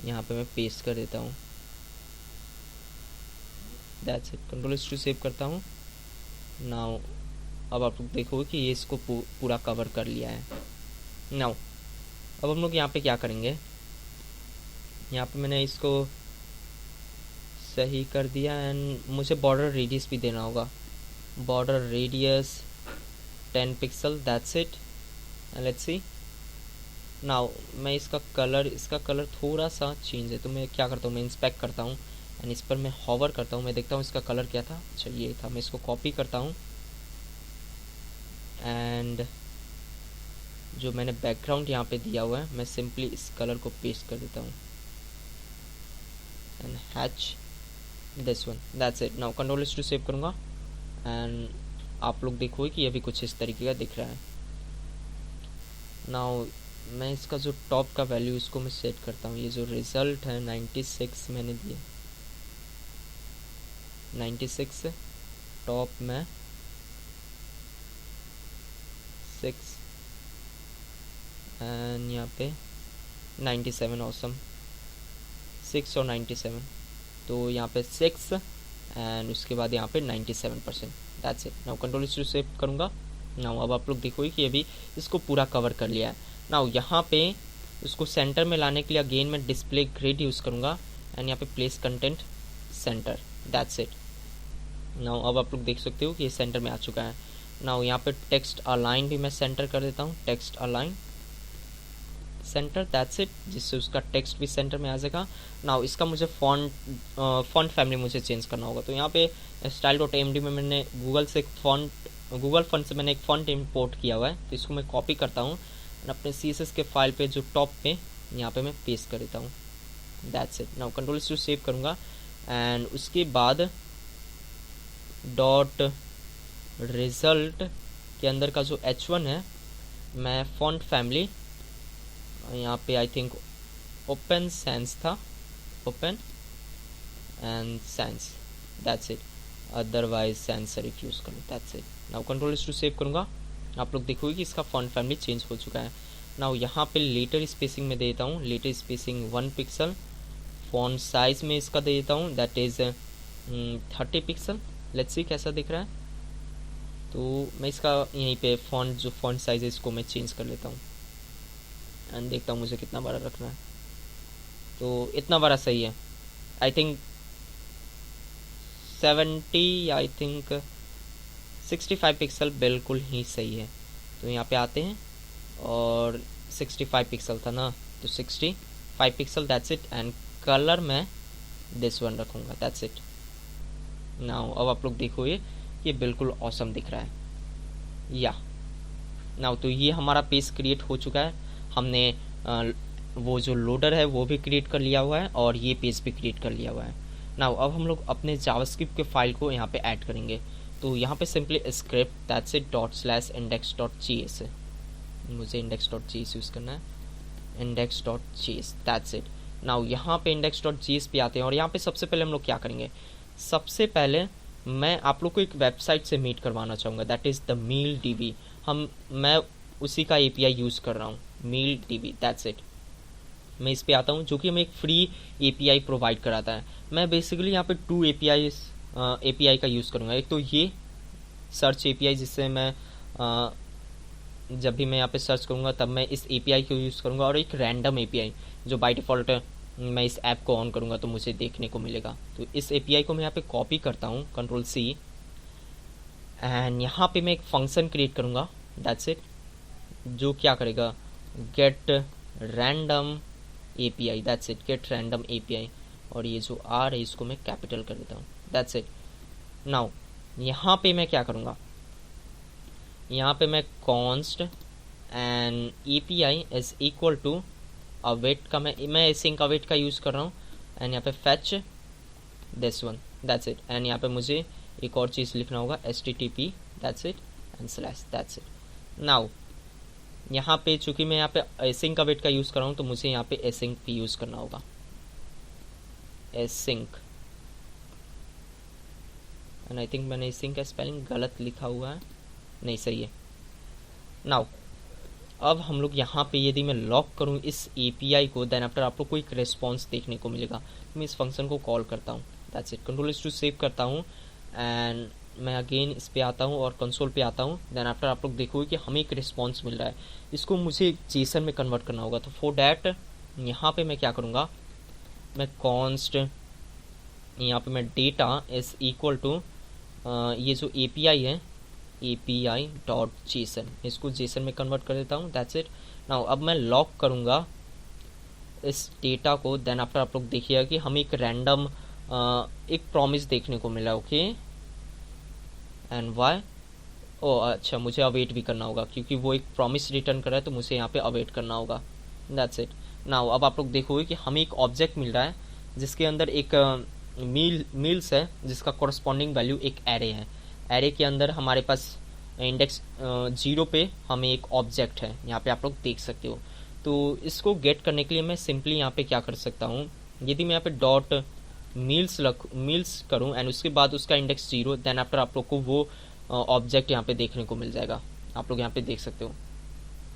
यहाँ पे मैं पेस्ट कर देता हूँ, that's it. Control to save करता हूँ। नाउ अब आप लोग देखोगे कि ये इसको पूरा कवर कर लिया है। नाउ अब हम लोग यहाँ पे क्या करेंगे, यहाँ पे मैंने इसको सही कर दिया एंड मुझे बॉर्डर रेडियस भी देना होगा, border radius 10 pixel, that's it, and let's see. Now मैं इसका कलर थोड़ा सा चेंज है, तो मैं क्या करता हूँ, मैं इंस्पेक्ट करता हूँ एंड इस पर मैं हॉवर करता हूँ, मैं देखता हूँ इसका कलर क्या था, अच्छा ये था। मैं इसको कॉपी करता हूँ एंड जो मैंने बैकग्राउंड यहाँ पे दिया हुआ है मैं सिंपली इस कलर को पेस्ट कर देता हूँ and hatch this one, that's it. Now control to save करूँगा एंड आप लोग देखोगे कि ये भी कुछ इस तरीके का दिख रहा है। नाउ मैं इसका जो टॉप का वैल्यू इसको मैं सेट करता हूँ, ये जो रिजल्ट है 96 मैंने दिया, 96 टॉप में 6 एंड यहाँ पे 97, ऑसम, 6 और 97, तो यहाँ पे 6 एंड उसके बाद यहाँ पे 97%, that's it. Now control to save करूँगा। नाउ अब आप लोग देखोगे कि अभी इसको पूरा कवर कर लिया है। नाउ यहाँ पे उसको सेंटर में लाने के लिए अगेन मैं डिस्प्ले ग्रिड यूज़ करूँगा एंड यहाँ पे place content centre, that's it. Now अब आप लोग देख सकते हो कि ये सेंटर में आ चुका है। नाउ यहाँ पे टेक्स्ट अलाइन भी मैं सेंटर कर देता हूँ, text align centre, that's it, जिससे उसका टेक्स्ट भी सेंटर में आ जाएगा। नाउ इसका मुझे फॉन्ट फैमिली मुझे चेंज करना होगा, तो यहाँ पे style.amd में मैंने गूगल फॉन्ट से मैंने एक फॉन्ट इंपोर्ट किया हुआ है, तो इसको मैं कॉपी करता हूँ और अपने CSS के फाइल पे जो टॉप पे यहाँ पे मैं पेस्ट कर देता हूँ, that's it. Now control to save करूँगा एंड उसके बाद डॉट रिजल्ट के अंदर का जो H1 है मैं फॉन्ट फैमिली यहाँ पे आई थिंक ओपन सैंस था, open and sans, that's it, otherwise sans serif use करूँ, that's it. Now control to save करूँगा आप लोग देखोगे कि इसका फॉन्ट फैमिली चेंज हो चुका है। नाउ यहाँ पे लेटर स्पेसिंग में देता हूँ, letter spacing 1 pixel. Font size में इसका दे देता हूँ, that is 30 pixel. Let's see कैसा दिख रहा है। तो मैं इसका यहीं पे फॉन्ट जो फॉन्ट साइज है इसको मैं चेंज कर लेता हूँ एंड देखता हूँ मुझे कितना बड़ा रखना है। तो इतना बड़ा सही है, I think 70 I think 65 pixel बिल्कुल ही सही है। तो यहाँ पे आते हैं और 65 पिक्सल था ना, तो 65 pixel, that's it. And colour मैं दिस वन रखूँगा, दैट्स इट। नाउ अब आप लोग देखोगे ये बिल्कुल ऑसम दिख रहा है या नाउ। तो ये हमारा पेज क्रिएट हो चुका है, हमने वो जो लोडर है वो भी क्रिएट कर लिया हुआ है और ये पेज भी क्रिएट कर लिया हुआ है। नाउ अब हम लोग अपने जावास्क्रिप्ट के फाइल को यहाँ पे ऐड करेंगे। तो यहाँ पे simply script that's it ./index.js, मुझे index.js यूज़ करना है, index.js दैट्स इट। नाउ यहाँ पे index.js पे आते हैं और यहाँ पे सबसे पहले हम लोग क्या करेंगे, सबसे पहले मैं आप लोग को एक वेबसाइट से मीट करवाना चाहूँगा, दैट इज़ द MailDB। मैं उसी का API यूज़ कर रहा हूँ, MailDB, दैट्स इट। मैं इस पे आता हूँ जो कि हमें एक फ्री API प्रोवाइड कराता है। मैं बेसिकली यहाँ पे 2 API का यूज़ करूँगा। एक तो ये सर्च API जिससे मैं जब भी मैं यहाँ पे सर्च करूँगा तब मैं इस API को यूज़ करूँगा, और एक रैंडम API जो बाय डिफ़ॉल्ट मैं इस ऐप को ऑन करूँगा तो मुझे देखने को मिलेगा। तो इस API को मैं यहाँ पे कॉपी करता हूँ, Ctrl+C, एंड यहाँ पे मैं एक फंक्शन क्रिएट करूँगा, दैट्स इट, जो क्या करेगा, gate random API, that's it, gate random API। और ये जो R है इसको मैं कैपिटल कर देता हूँ, दैट्स इट। नाउ यहाँ पे मैं क्या करूँगा, यहाँ पे मैं const and API is equal to await का, मैं एसिंक अवेट का यूज़ कर रहा हूँ, एंड यहाँ पे fetch this one, that's it. And यहाँ पे मुझे एक और चीज़ लिखना होगा, HTTP, that's it, and slash, that's it. Now यहाँ पे चूँकि मैं यहाँ पे एसिंक अवेट का यूज़ कर रहा हूँ तो मुझे यहाँ पे एसिंक भी यूज़ करना होगा, एसिंक। एंड आई थिंक मैंने एसिंक का स्पेलिंग गलत लिखा हुआ है, नहीं सही है। नाउ अब हम लोग यहाँ पे यदि मैं लॉक करूँ इस API को, देन आफ्टर आप लोग को एक रिस्पॉन्स देखने को मिलेगा। मैं इस फंक्शन को कॉल करता हूँ, दैट्स इट, Ctrl+2 सेव करता हूँ, एंड मैं अगेन इस पे आता हूँ और कंसोल पे आता हूँ। देन आफ्टर आप लोग देखोगे कि हमें एक रिस्पॉन्स मिल रहा है, इसको मुझे JSON में कन्वर्ट करना होगा। तो फॉर डैट यहाँ पे मैं क्या करूँगा, मैं कॉन्स्ट, यहाँ पे मैं डेटा इज इक्वल टू ये जो API है API.json, इसको JSON में कन्वर्ट कर देता हूँ, दैट्स इट। नाउ अब मैं लॉक करूँगा इस डेटा को, देन आफ्टर आप लोग देखिएगा कि हमें एक रैंडम एक प्रॉमिस देखने को मिला, ओके, एंड वाई, ओ अच्छा, मुझे अवेट भी करना होगा क्योंकि वो एक प्रॉमिस रिटर्न कर रहा है, तो मुझे यहाँ पे अवेट करना होगा, दैट्स इट। नाउ अब आप लोग देखोगे कि हमें एक ऑब्जेक्ट मिल रहा है जिसके अंदर एक मील्स है जिसका कॉरस्पॉन्डिंग वैल्यू एक एरे है। एरे के अंदर हमारे पास इंडेक्स 0 पे हमें एक ऑब्जेक्ट है, यहाँ पे आप लोग देख सकते हो। तो इसको गेट करने के लिए मैं सिंपली यहाँ पे क्या कर सकता हूँ, यदि मैं यहाँ पे डॉट मील्स करूँ एंड उसके बाद उसका इंडेक्स 0, देन आफ्टर आप लोग को वो ऑब्जेक्ट यहाँ पे देखने को मिल जाएगा, आप लोग यहाँ पे देख सकते हो।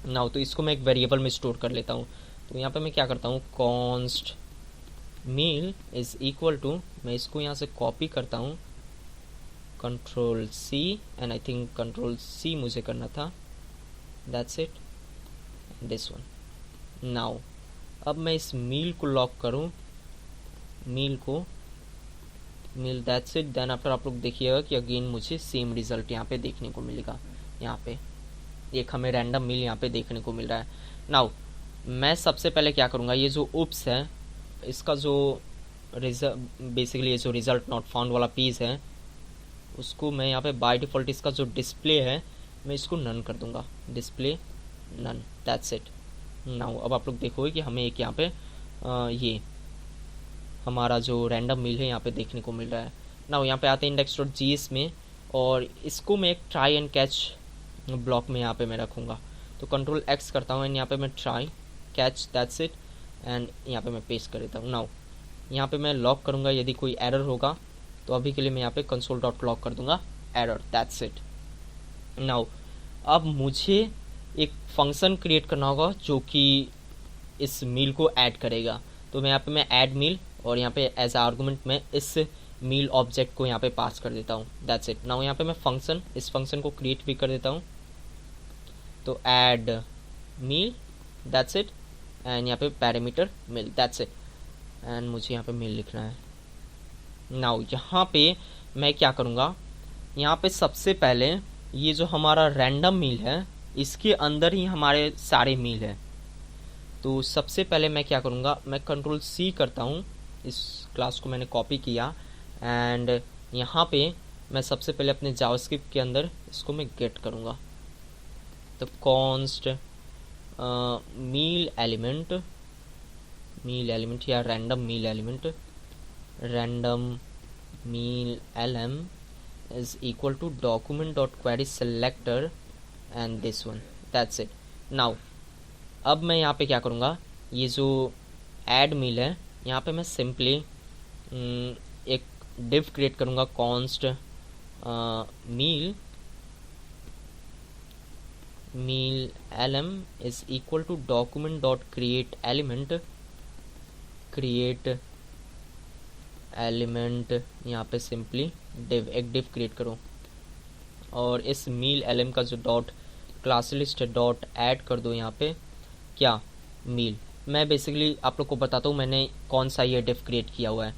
नाउ तो इसको मैं एक वेरिएबल में स्टोर कर लेता हूँ। तो यहाँ पे मैं क्या करता हूँ, const meal is equal to, मैं इसको यहाँ से कॉपी करता हूँ, Ctrl+C, and I think Ctrl+C मुझे करना था, that's it, this one. Now अब मैं इस मील को लॉक करूँ, मील, दैट्स इट। देन आफ्टर आप लोग देखिएगा कि अगेन मुझे सेम रिजल्ट यहाँ पे देखने को मिलेगा। यहाँ पे एक हमें रैंडम मील यहाँ पे देखने को मिल रहा है। नाउ मैं सबसे पहले क्या करूँगा, ये जो उप्स है इसका जो बेसिकली ये जो रिजल्ट नॉट फाउंड वाला पेज है उसको मैं यहाँ पे बाय डिफ़ॉल्ट इसका जो डिस्प्ले है मैं इसको नन कर दूंगा, display none, that's it. Now अब आप लोग देखोगे कि हमें एक यहाँ पे ये हमारा जो रैंडम मील है यहाँ पे देखने को मिल रहा है। नाउ यहाँ पे आते हैं index.js में, और इसको मैं एक ट्राई एंड कैच ब्लॉक में यहाँ पे मैं रखूँगा। तो Ctrl+X करता हूँ एंड यहाँ पे मैं try catch, that's it, and यहाँ पे मैं पेस्ट कर देता हूँ। नाउ यहाँ पे मैं लॉक करूँगा, यदि कोई एरर होगा तो अभी के लिए मैं यहाँ पे console.log कर दूंगा एरर, दैट्स इट। नाउ अब मुझे एक फंक्शन क्रिएट करना होगा जो कि इस मील को ऐड करेगा। तो मैं यहाँ पे मैं ऐड मील और यहाँ पे एज आर्गुमेंट मैं इस मील ऑब्जेक्ट को यहाँ पे पास कर देता हूँ। That's it. नाउ यहाँ पे मैं फंक्शन इस फंक्शन को क्रिएट भी कर देता हूँ। तो add meal, that's it, and यहाँ पे parameter meal, that's it, and मुझे यहाँ पे मील लिखना है। नाउ यहाँ पे मैं क्या करूँगा, यहाँ पे सबसे पहले ये जो हमारा रैंडम मील है इसके अंदर ही हमारे सारे मील है। तो सबसे पहले मैं क्या करूँगा, मैं कंट्रोल C करता हूँ, इस क्लास को मैंने कॉपी किया एंड यहाँ पे मैं सबसे पहले अपने जावास्क्रिप्ट के अंदर इसको मैं गेट करूँगा। तो कॉन्स्ट मील एलिमेंट या random meal LM is equal to document.querySelector and this one, that's it. now अब मैं यहाँ पे क्या करूँगा, ये जो add meal है यहाँ पे मैं सिंपली एक div क्रिएट करूँगा const meal lm is equal to document.createElement यहाँ पे सिंपली एक div क्रिएट करो और इस मील lm का जो dot class list dot add कर दो यहाँ पे क्या मील। मैं बेसिकली आप लोग को बताता हूँ मैंने कौन सा ये div क्रिएट किया हुआ है।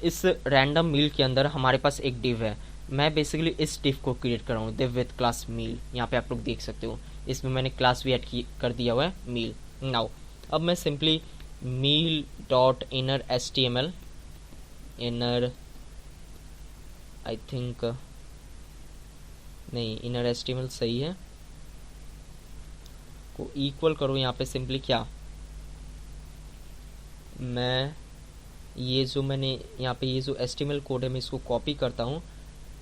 इस रैंडम मील के अंदर हमारे पास एक div है, मैं बेसिकली इस div को क्रिएट कर रहा हूँ, div विथ क्लास मील। यहाँ पे आप लोग देख सकते हो इसमें मैंने क्लास भी ऐड कर दिया हुआ है मील। नाउ अब मैं simply meal dot inner HTML inner I think नहीं इनर HTML सही है को इक्वल करो यहाँ पे सिंपली क्या, मैं ये जो मैंने यहाँ पे ये जो HTML कोड है मैं इसको कॉपी करता हूँ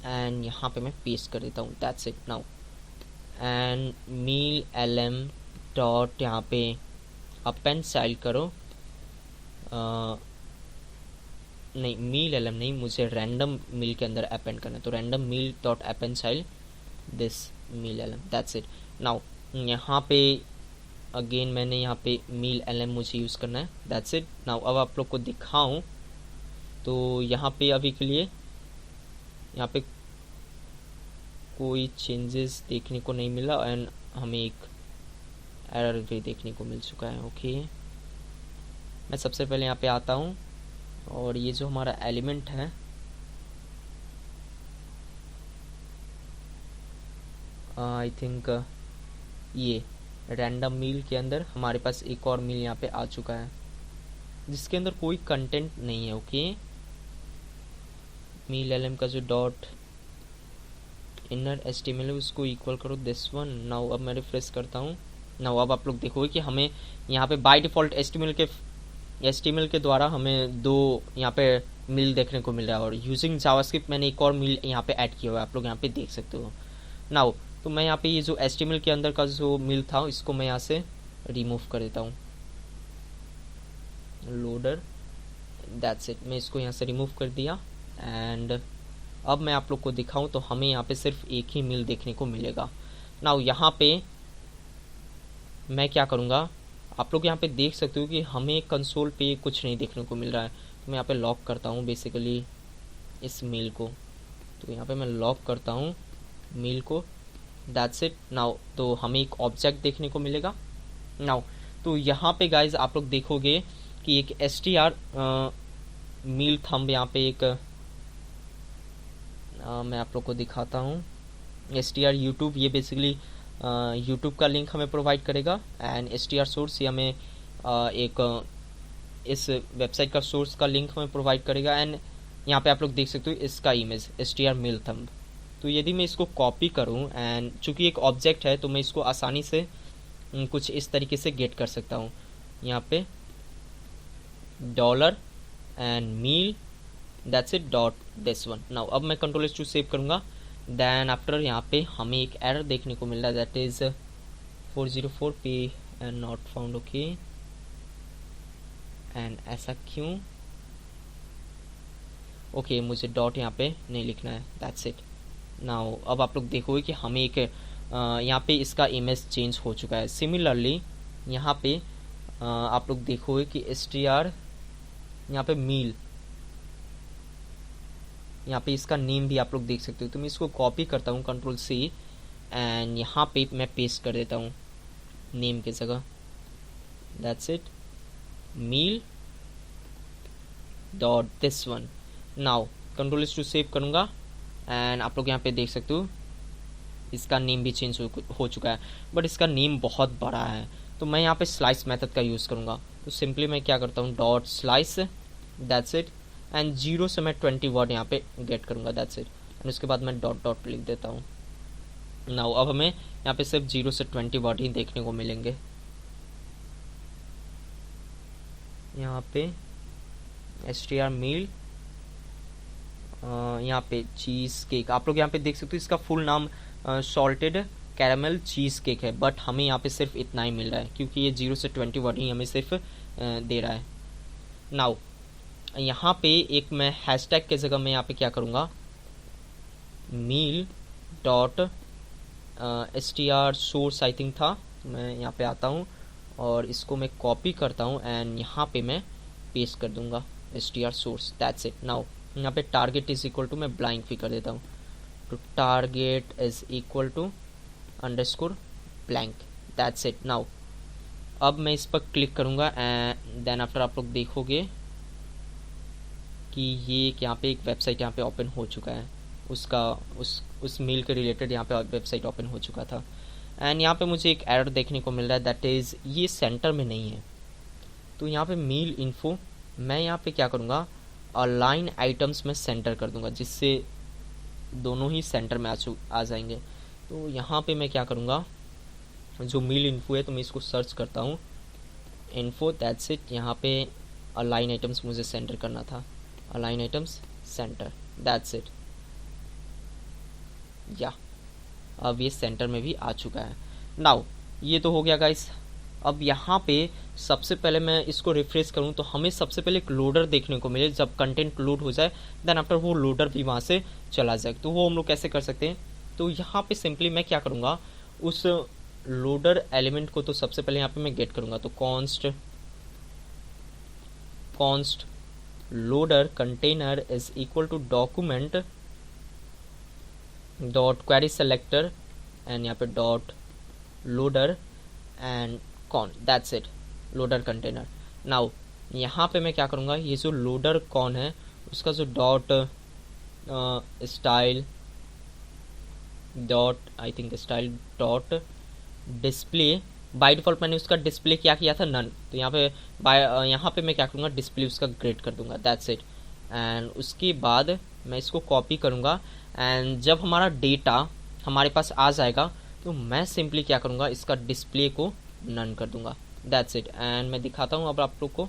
एंड यहाँ पे मैं पेस्ट कर देता हूँ। That's it. Now and meal lm dot यहाँ पे अपेंड स्टाइल करो, नहीं मील lm नहीं, मुझे रैंडम मील के अंदर अपेंड करना है। तो random meal dot append style this meal lm, that's it. Now यहाँ पे अगेन मैंने यहाँ पे मील lm मुझे यूज़ करना है, दैट्स इट। नाउ अब आप लोग को दिखाऊं तो यहाँ पे अभी के लिए यहाँ पे कोई चेंजेस देखने को नहीं मिला एंड हमें एक एरर भी देखने को मिल चुका है। ओके मैं सबसे पहले यहाँ पे आता हूँ और ये जो हमारा एलिमेंट है आई थिंक ये रैंडम मील के अंदर हमारे पास एक और मील यहाँ पे आ चुका है जिसके अंदर कोई कंटेंट नहीं है। ओके मील lm का जो डॉट इनर HTML है उसको इक्वल करो दिस वन। नाउ अब मैं रिफ्रेश करता हूँ। नाउ अब आप लोग देखोगे कि हमें यहाँ पे बाय डिफ़ॉल्ट HTML के द्वारा हमें दो यहाँ पे मील देखने को मिल रहा है और यूजिंग जावास्क्रिप्ट मैंने एक और मील यहाँ पे ऐड किया हुआ है, आप लोग यहाँ पे देख सकते हो। नाउ तो मैं यहाँ पे ये जो HTML के अंदर का जो मील था इसको मैं यहाँ से रिमूव कर देता हूँ, लोडर, दैट्स इट। मैं इसको यहाँ से रिमूव कर दिया एंड अब मैं आप लोग को दिखाऊं तो हमें यहाँ पे सिर्फ एक ही मील देखने को मिलेगा। नाउ यहाँ पे मैं क्या करूँगा, आप लोग यहाँ पे देख सकते हो कि हमें कंसोल पे कुछ नहीं देखने को मिल रहा है। तो मैं यहाँ पे लॉक करता हूँ बेसिकली इस मील को, तो यहाँ पे मैं लॉक करता हूँ मील को, दैट्स इट। नाउ तो हमें एक ऑब्जेक्ट देखने को मिलेगा। नाउ तो यहाँ पे गाइज आप लोग देखोगे कि एक str मील थंब यहाँ पे एक मैं आप लोग को दिखाता हूँ str यूट्यूब, ये बेसिकली यूट्यूब का लिंक हमें प्रोवाइड करेगा एंड str सोर्स ये हमें एक इस वेबसाइट का सोर्स का लिंक हमें प्रोवाइड करेगा एंड यहाँ पे आप लोग देख सकते हो इसका इमेज str मील थंब। तो यदि मैं इसको कॉपी करूँ एंड चूँकि एक ऑब्जेक्ट है तो मैं इसको आसानी से कुछ इस तरीके से गेट कर सकता हूँ। यहाँ पे dollar and meal, that's it, dot this one. Now अब मैं Ctrl+2 सेव करूँगा, देन आफ्टर यहाँ पे हमें एक एरर देखने को मिल रहा है that is 404p and not found. Okay and ऐसा क्यों? ओके मुझे डॉट यहाँ पे नहीं लिखना है, दैट्स इट। नाउ अब आप लोग देखोगे कि हमें एक यहाँ पे इसका इमेज चेंज हो चुका है। सिमिलरली यहाँ पे आप लोग देखोगे कि str यहाँ पे मील, यहाँ पे इसका नेम भी आप लोग देख सकते हो। तो मैं इसको कॉपी करता हूँ Ctrl+C एंड यहाँ पे मैं पेस्ट कर देता हूँ नेम की जगह। That's it, meal dot this one. Now Ctrl+2 save करूँगा एंड आप लोग यहाँ पे देख सकते हो इसका नेम भी चेंज हो चुका है, बट इसका नेम बहुत बड़ा है। तो मैं यहाँ पे स्लाइस मेथड का यूज़ करूँगा। तो सिंपली मैं क्या करता हूँ, dot slice, that's it, and 0 से मैं 20 वर्ड यहाँ पे गेट करूँगा, दैट्स इट, एंड उसके बाद मैं डॉट डॉट लिख देता हूँ। नाउ अब हमें यहाँ पे सिर्फ 0 से 20 वर्ड ही देखने को मिलेंगे। यहाँ पे str मील, यहाँ पे चीज़ केक, आप लोग यहाँ पे देख सकते हो इसका फुल नाम सॉल्टेड कैरामल चीज़ केक है, बट हमें यहाँ पे सिर्फ इतना ही मिल रहा है क्योंकि ये 0 से 20 वर्ड ही हमें सिर्फ दे रहा है। नाउ यहाँ पे एक मैं हैशटैग के जगह मैं यहाँ पे क्या करूँगा, meal dot str source I think था, मैं यहाँ पे आता हूँ और इसको मैं कॉपी करता हूँ एंड यहाँ पे मैं पेस्ट कर दूँगा str source, that's it. Now यहाँ पे टारगेट इज इक्वल टू मैं ब्लैंक भी कर देता हूँ, तो target is equal to underscore blank, that's it. Now अब मैं इस पर क्लिक करूँगा एंड देन आफ्टर आप लोग देखोगे कि ये यहाँ पे एक वेबसाइट यहाँ पे ओपन हो चुका है, उसका उस मेल के रिलेटेड यहाँ पे वेबसाइट ओपन हो चुका था। एंड यहाँ पे मुझे एक एरर देखने को मिल रहा है, दैट इज़ ये सेंटर में नहीं है। तो यहाँ पे मेल इन्फो मैं यहाँ पे क्या करूँगा, अलाइन आइटम्स में सेंटर कर दूँगा, जिससे दोनों ही सेंटर में आ जाएंगे। तो यहाँ पे मैं क्या करूँगा, जो मेल इन्फो है तो मैं इसको सर्च करता हूँ, इन्फो, दैट्स इट। यहाँ पे अलाइन आइटम्स मुझे सेंटर करना था, align items centre, that's it. या अब ये सेंटर में भी आ चुका है। नाउ ये तो हो गया गाइस। अब यहाँ पे सबसे पहले मैं इसको रिफ्रेश करूँ तो हमें सबसे पहले एक लोडर देखने को मिले, जब कंटेंट लोड हो जाए देन आफ्टर वो लोडर भी वहाँ से चला जाए। तो वो हम लोग कैसे कर सकते हैं, तो यहाँ पे सिंपली मैं क्या करूँगा, उस लोडर एलिमेंट को तो सबसे पहले यहाँ पे मैं गेट करूँगा। तो const loader container is equal to document dot query selector and यहाँ पे dot loader and con, that's it, loader container. Now यहाँ पे मैं क्या करूँगा, ये जो लोडर कौन है उसका जो dot style dot I think style dot display, by default मैंने उसका डिस्प्ले क्या किया था, नन। तो यहाँ पे यहाँ पे मैं क्या करूँगा, डिस्प्ले उसका ग्रेड कर दूंगा, दैट्स इट। एंड उसके बाद मैं इसको कॉपी करूँगा एंड जब हमारा डेटा हमारे पास आ जाएगा तो मैं सिंपली क्या करूँगा, इसका डिस्प्ले को नन कर दूंगा, दैट्स इट। एंड मैं दिखाता हूँ अब आप लोग को।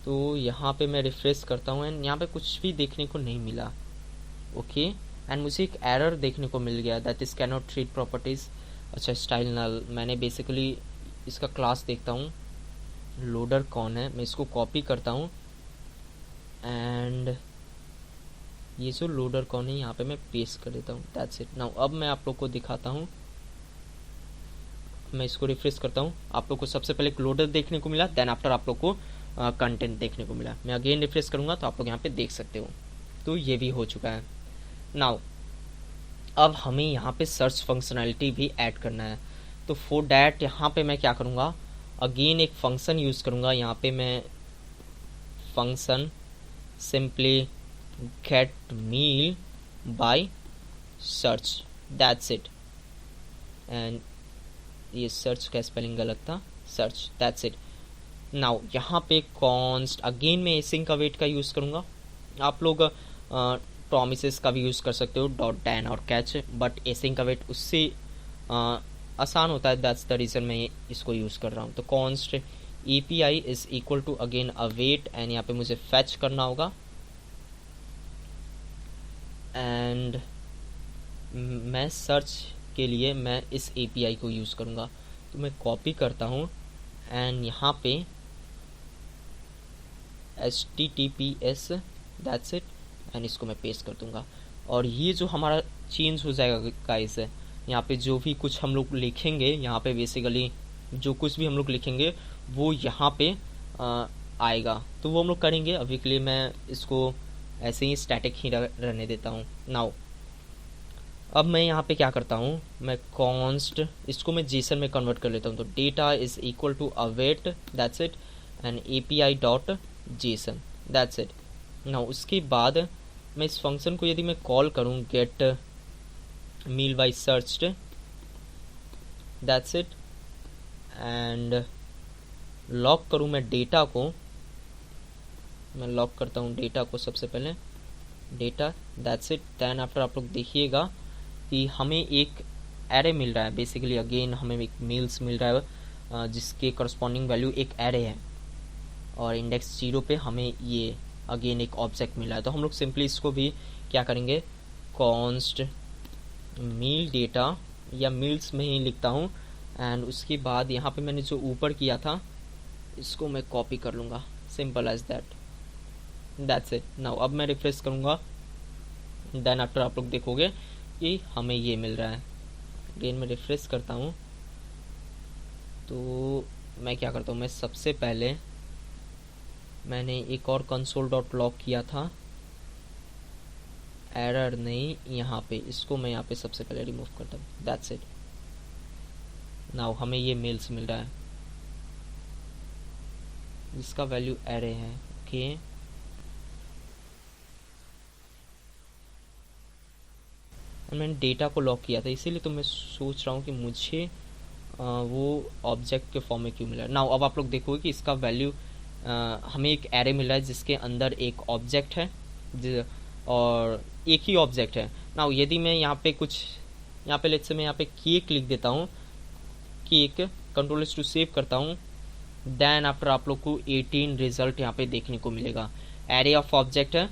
तो यहाँ पे मैं रिफ्रेश करता हूँ एंड यहाँ पे कुछ भी देखने को नहीं मिला, ओके। एंड मुझे एक एरर देखने को मिल गया, that is can not treat properties. अच्छा, स्टाइल नल, मैंने बेसिकली इसका क्लास देखता हूँ, लोडर कौन है, मैं इसको कॉपी करता हूँ एंड ये जो लोडर कौन है यहाँ पे मैं पेस्ट कर देता हूँ, दैट्स इट। नाउ अब मैं आप लोग को दिखाता हूँ, मैं इसको रिफ्रेश करता हूँ, आप लोग को सबसे पहले एक लोडर देखने को मिला, देन आफ्टर आप लोग को कंटेंट देखने को मिला। मैं अगेन रिफ्रेश करूँगा तो आप लोग यहाँ पे देख सकते हो, तो ये भी हो चुका है। नाउ अब हमें यहाँ पे सर्च फंक्शनैलिटी भी ऐड करना है। तो फॉर डैट यहाँ पे मैं क्या करूँगा, अगेन एक फंक्शन यूज़ करूँगा। यहाँ पे मैं function simply get meal by search, that's it. And ये सर्च का स्पेलिंग गलत था, सर्च, दैट्स इट। नाउ यहाँ पे कॉन्स्ट, अगेन मैं एसिंग का वेट का यूज़ करूँगा। आप लोग प्रोमिसेस का भी यूज़ कर सकते हो, डॉट डैन और कैच, बट एसिंग का वेट उससे आसान होता है, दैट्स द रीज़न मैं इसको यूज़ कर रहा हूँ। तो const API is equal to again await and यहाँ पे मुझे फैच करना होगा एंड मैं सर्च के लिए मैं इस API को यूज़ करूँगा। तो मैं कॉपी करता हूँ एंड यहाँ पे HTTPS, दैट्स इट, एंड इसको मैं पेस्ट कर दूँगा। और ये जो हमारा चेंज हो जाएगा गाइस, यहाँ पे जो भी कुछ हम लोग लिखेंगे, यहाँ पे बेसिकली जो कुछ भी हम लोग लिखेंगे वो यहाँ पे आएगा। तो वो हम लोग करेंगे। अभी के लिए मैं इसको ऐसे ही स्टैटिक ही रहने देता हूँ। नाउ अब मैं यहाँ पे क्या करता हूँ, मैं कॉन्स्ट इसको मैं जेसन में कन्वर्ट कर लेता हूँ। तो data is equal to await, that's it, and API dot JSON, that's it. Now उसके बाद मैं इस फंक्शन को यदि मैं कॉल करूँ get meal by searched, that's it, and log करूँ मैं डेटा को, मैं लॉक करता हूँ डेटा को सबसे पहले, data, that's it. Then after आप लोग देखिएगा कि हमें एक एरे मिल रहा है। बेसिकली अगेन हमें एक मील्स मिल रहा है जिसके करस्पॉन्डिंग वैल्यू एक एरे है, और इंडेक्स 0 पे हमें ये अगेन एक ऑब्जेक्ट मिला है। तो हम लोग सिंपली इसको भी क्या करेंगे, कॉन्स्ट मील डेटा, या मील्स में ही लिखता हूँ, एंड उसके बाद यहाँ पे मैंने जो ऊपर किया था इसको मैं कॉपी कर लूँगा, simple as that, that's it. Now अब मैं रिफ्रेश करूँगा, देन आफ्टर आप लोग देखोगे कि हमें ये मिल रहा है। अगेन मैं रिफ्रेश करता हूँ, तो मैं क्या करता हूँ, मैं सबसे पहले मैंने एक और कंसोल डॉट लॉग किया था, एरर नहीं, यहाँ पे इसको मैं यहाँ पे सबसे पहले रिमूव करता हूँ, दैट्स इट। नाउ हमें ये मेल्स मिल रहा है जिसका वैल्यू एरे है, ओके। मैंने डेटा को लॉक किया था, इसीलिए तो मैं सोच रहा हूँ कि मुझे वो ऑब्जेक्ट के फॉर्म में क्यों मिला। नाउ अब आप लोग देखोगे कि इसका वैल्यू हमें एक एरे मिला है जिसके अंदर एक ऑब्जेक्ट है और एक ही ऑब्जेक्ट है। नाउ यदि मैं यहाँ पे कुछ, यहाँ पे लेट्स से मैं यहाँ पे केक लिख देता हूँ, cake, control S to save करता हूँ, देन आफ्टर आप लोग को 18 रिजल्ट यहाँ पे देखने को मिलेगा। एरे ऑफ ऑब्जेक्ट है,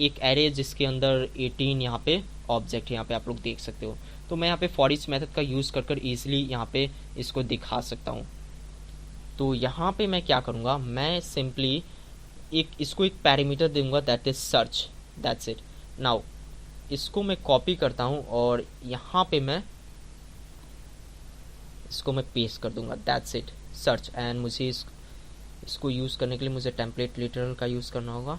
एक एरे जिसके अंदर 18 यहाँ पे ऑब्जेक्ट है, यहाँ पे आप लोग देख सकते हो। तो मैं यहाँ पे फॉर ईच मेथड का यूज़ कर कर ईजिली यहाँ पे इसको दिखा सकता हूँ। तो यहाँ पे मैं क्या करूँगा, मैं सिंपली इसको एक पैरामीटर दूंगा, that is search, that's it. Now इसको मैं कॉपी करता हूँ और यहाँ पे मैं इसको मैं पेस्ट कर दूंगा, दैट्स इट, सर्च। एंड मुझे इसको यूज़ करने के लिए मुझे टेम्पलेट लिटरल का यूज़ करना होगा,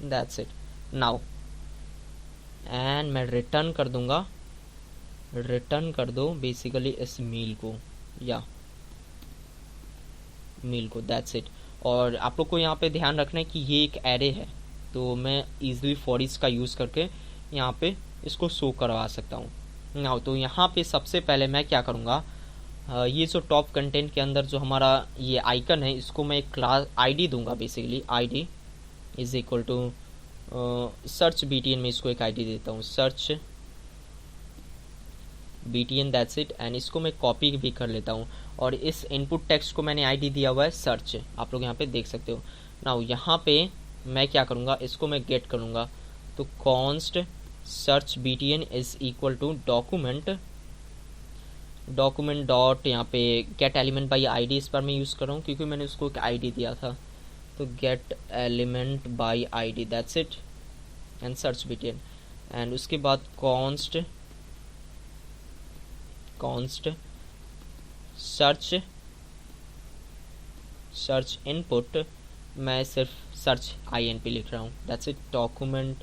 दैट्स इट। नाउ एंड मैं रिटर्न कर दूंगा, रिटर्न कर दो बेसिकली इस मील को, या मील को, दैट्स इट। और आप लोग को यहाँ पे ध्यान रखना है कि ये एक एरे है, तो मैं इजीली फॉर ईच का यूज़ करके यहाँ पे इसको शो करवा सकता हूँ। नाउ तो यहाँ पे सबसे पहले मैं क्या करूँगा, ये जो टॉप कंटेंट के अंदर जो हमारा ये आइकन है, इसको मैं एक क्लास आईडी दूंगा, basically ID is equal to search BTN में इसको एक आईडी देता हूँ, search BTN, that's it. And इसको मैं कॉपी भी कर लेता हूँ और इस इनपुट टेक्स्ट को मैंने आईडी दिया हुआ है सर्च, आप लोग यहाँ पे देख सकते हो। नाउ यहाँ पे मैं क्या करूँगा, इसको मैं गेट करूँगा, तो const search BTN is equal to document dot यहाँ पे गेट एलिमेंट बाई आईडी, इस पर मैं यूज़ कर रहा हूँ क्योंकि मैंने उसको एक आईडी दिया था। तो gate element by ID, that's it, and search BTN. And उसके बाद कॉन्स्ट सर्च इनपुट, मैं सिर्फ सर्च INP लिख रहा हूँ, that's it. Document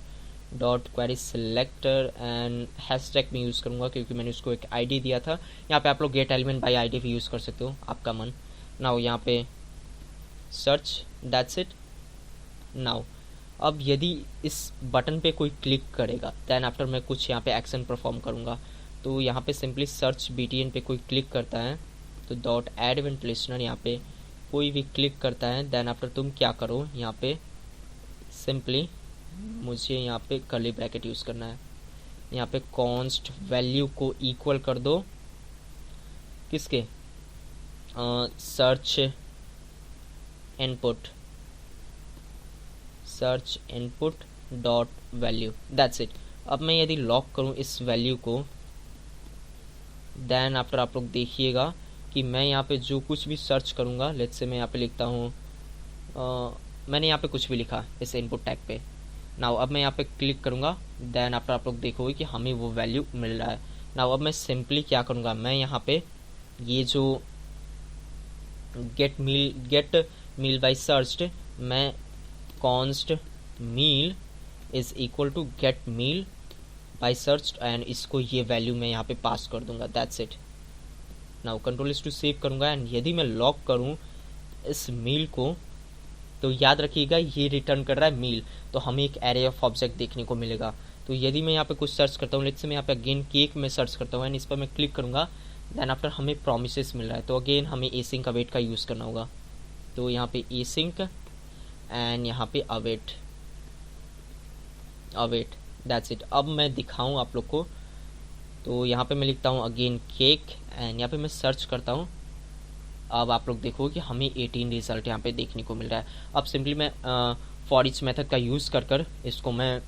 dot query selector and hashtag में यूज़ करूँगा क्योंकि मैंने उसको एक आईडी दिया था। यहाँ पे आप लोग गेट एलिमेंट बाई आईडी भी यूज़ कर सकते हो, आपका मन। नाउ यहाँ पे सर्च, दैट्स इट। नाउ अब यदि इस बटन पे कोई क्लिक करेगा, देन आफ्टर मैं कुछ यहाँ पे एक्शन परफॉर्म करूँगा। तो यहाँ पे सिंपली सर्च बीटीएन पे कोई क्लिक करता है तो डॉट एड इवेंट लिस्टनर, यहाँ पे कोई भी क्लिक करता है, देन आफ्टर तुम क्या करो, यहाँ पे सिंपली मुझे यहाँ पे कर्ली ब्रैकेट यूज़ करना है, यहाँ पे कॉन्स्ट वैल्यू को इक्वल कर दो किसके, search input dot value, that's it. अब मैं यदि लॉक करूँ इस वैल्यू को, देन आफ्टर आप लोग देखिएगा कि मैं यहाँ पे जो कुछ भी सर्च करूँगा, लेट्स से मैं यहाँ पे लिखता हूँ, मैंने यहाँ पे कुछ भी लिखा इस इनपुट टैग पे, नाउ अब मैं यहाँ पे क्लिक करूँगा, देन आफ्टर आप लोग देखोगे कि हमें वो वैल्यू मिल रहा है। नाउ अब मैं सिंपली क्या करूँगा, मैं यहाँ पे ये जो गेट मील बाई सर्च्ड, मैं const meal is equal to get meal by search and इसको ये वैल्यू मैं यहाँ पे पास कर दूंगा, that's it. Now control is to save करूँगा एंड यदि मैं लॉक करूँ इस मील को तो याद रखिएगा ये रिटर्न कर रहा है मील, तो हमें एक एरे ऑफ ऑब्जेक्ट देखने को मिलेगा। तो यदि मैं यहाँ पे कुछ सर्च करता हूँ, लेट्स से मैं यहाँ पे अगेन केक में सर्च करता हूँ एंड इस पर मैं क्लिक करूँगा, देन आफ्टर हमें प्रोमिसेस मिल रहा है। तो अगेन हमें एसिंक अवेट का यूज़ करना होगा। तो यहाँ पे एसिंक एंड यहाँ पे अवेट दैट्स इट। अब मैं दिखाऊँ आप लोग को, तो यहाँ पे मैं लिखता हूँ अगेन केक एंड यहाँ पे मैं सर्च करता हूँ। अब आप लोग देखो कि हमें 18 रिजल्ट यहाँ पे देखने को मिल रहा है। अब सिंपली मैं फॉर ईच मेथड का यूज़ कर इसको मैं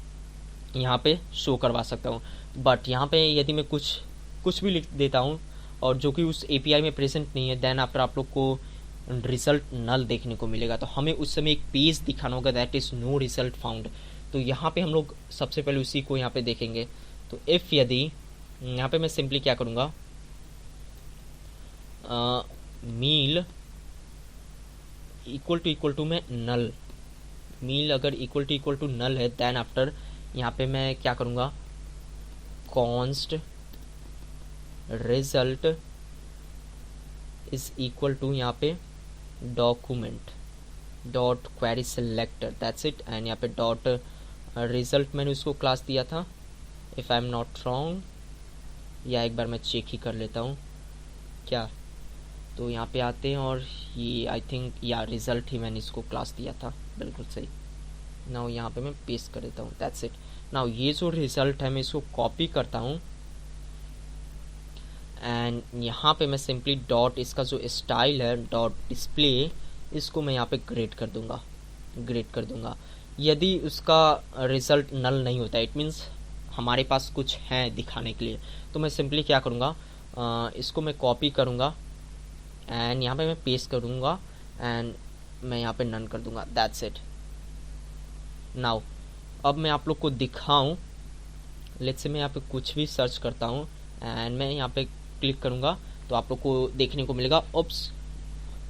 यहाँ पे शो करवा सकता हूँ। बट यहाँ पे यदि मैं कुछ भी लिख देता हूँ और जो कि उस एपीआई में प्रेजेंट नहीं है, देन आफ्टर आप लोग को रिजल्ट नल देखने को मिलेगा। तो हमें उस समय एक पेज दिखाना होगा, that is no result found. तो यहाँ पे हम लोग सबसे पहले उसी को यहाँ पे देखेंगे। तो इफ़ यदि यहाँ पे मैं सिंपली क्या करूँगा, मील इक्वल टू में नल, मील अगर इक्वल टू नल है, देन आफ्टर यहाँ पे मैं क्या करूँगा, const result is equal to यहाँ पे document dot query selector, that's it. And यहाँ पे डॉट रिजल्ट मैंने उसको क्लास दिया था, if I am not wrong, या एक बार मैं चेक ही कर लेता हूँ क्या। तो यहाँ पे आते हैं और ये आई थिंक या रिजल्ट ही मैंने इसको क्लास दिया था, बिल्कुल सही। नाउ यहाँ पे मैं पेस्ट कर देता हूँ, दैट्स इट। नाउ ये जो रिजल्ट है मैं इसको कॉपी करता हूँ एंड यहाँ पे मैं सिंपली डॉट इसका जो स्टाइल है डॉट डिस्प्ले, इसको मैं यहाँ पे ग्रेड कर दूंगा। यदि उसका रिजल्ट नल नहीं होता, इट मीन्स हमारे पास कुछ है दिखाने के लिए, तो मैं सिंपली क्या करूँगा, इसको मैं कॉपी करूँगा एंड यहाँ पे मैं पेस्ट करूँगा एंड मैं यहाँ पे नन कर दूँगा, दैट्स इट। नाउ अब मैं आप लोग को दिखाऊँ, लेट्स से मैं यहाँ पे कुछ भी सर्च करता हूँ एंड मैं यहाँ पे क्लिक करूँगा तो आप लोग को देखने को मिलेगा ओप्स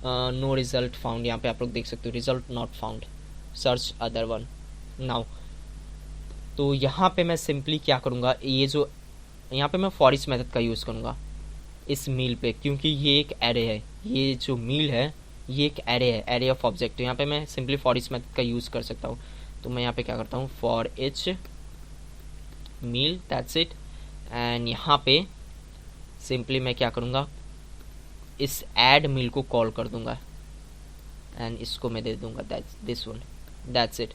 नो रिजल्ट फाउंड। यहाँ पे आप लोग देख सकते हो result not found, search other one. Now तो यहाँ पे मैं सिंपली क्या करूँगा, ये जो यहाँ पे मैं फॉर ईच मेथड का यूज़ करूँगा इस मील पे, क्योंकि ये एक एरे है, ये जो मील है ये एक एरे है, एरे ऑफ ऑब्जेक्ट। तो यहाँ पे मैं सिंपली फॉर ईच मेथड का यूज़ कर सकता हूँ। तो मैं यहाँ पे क्या करता हूँ, for each meal, that's it. And यहाँ पे सिंपली मैं क्या करूँगा, इस ऐड मील को कॉल कर दूंगा एंड इसको मैं दे दूंगा this one, that's it.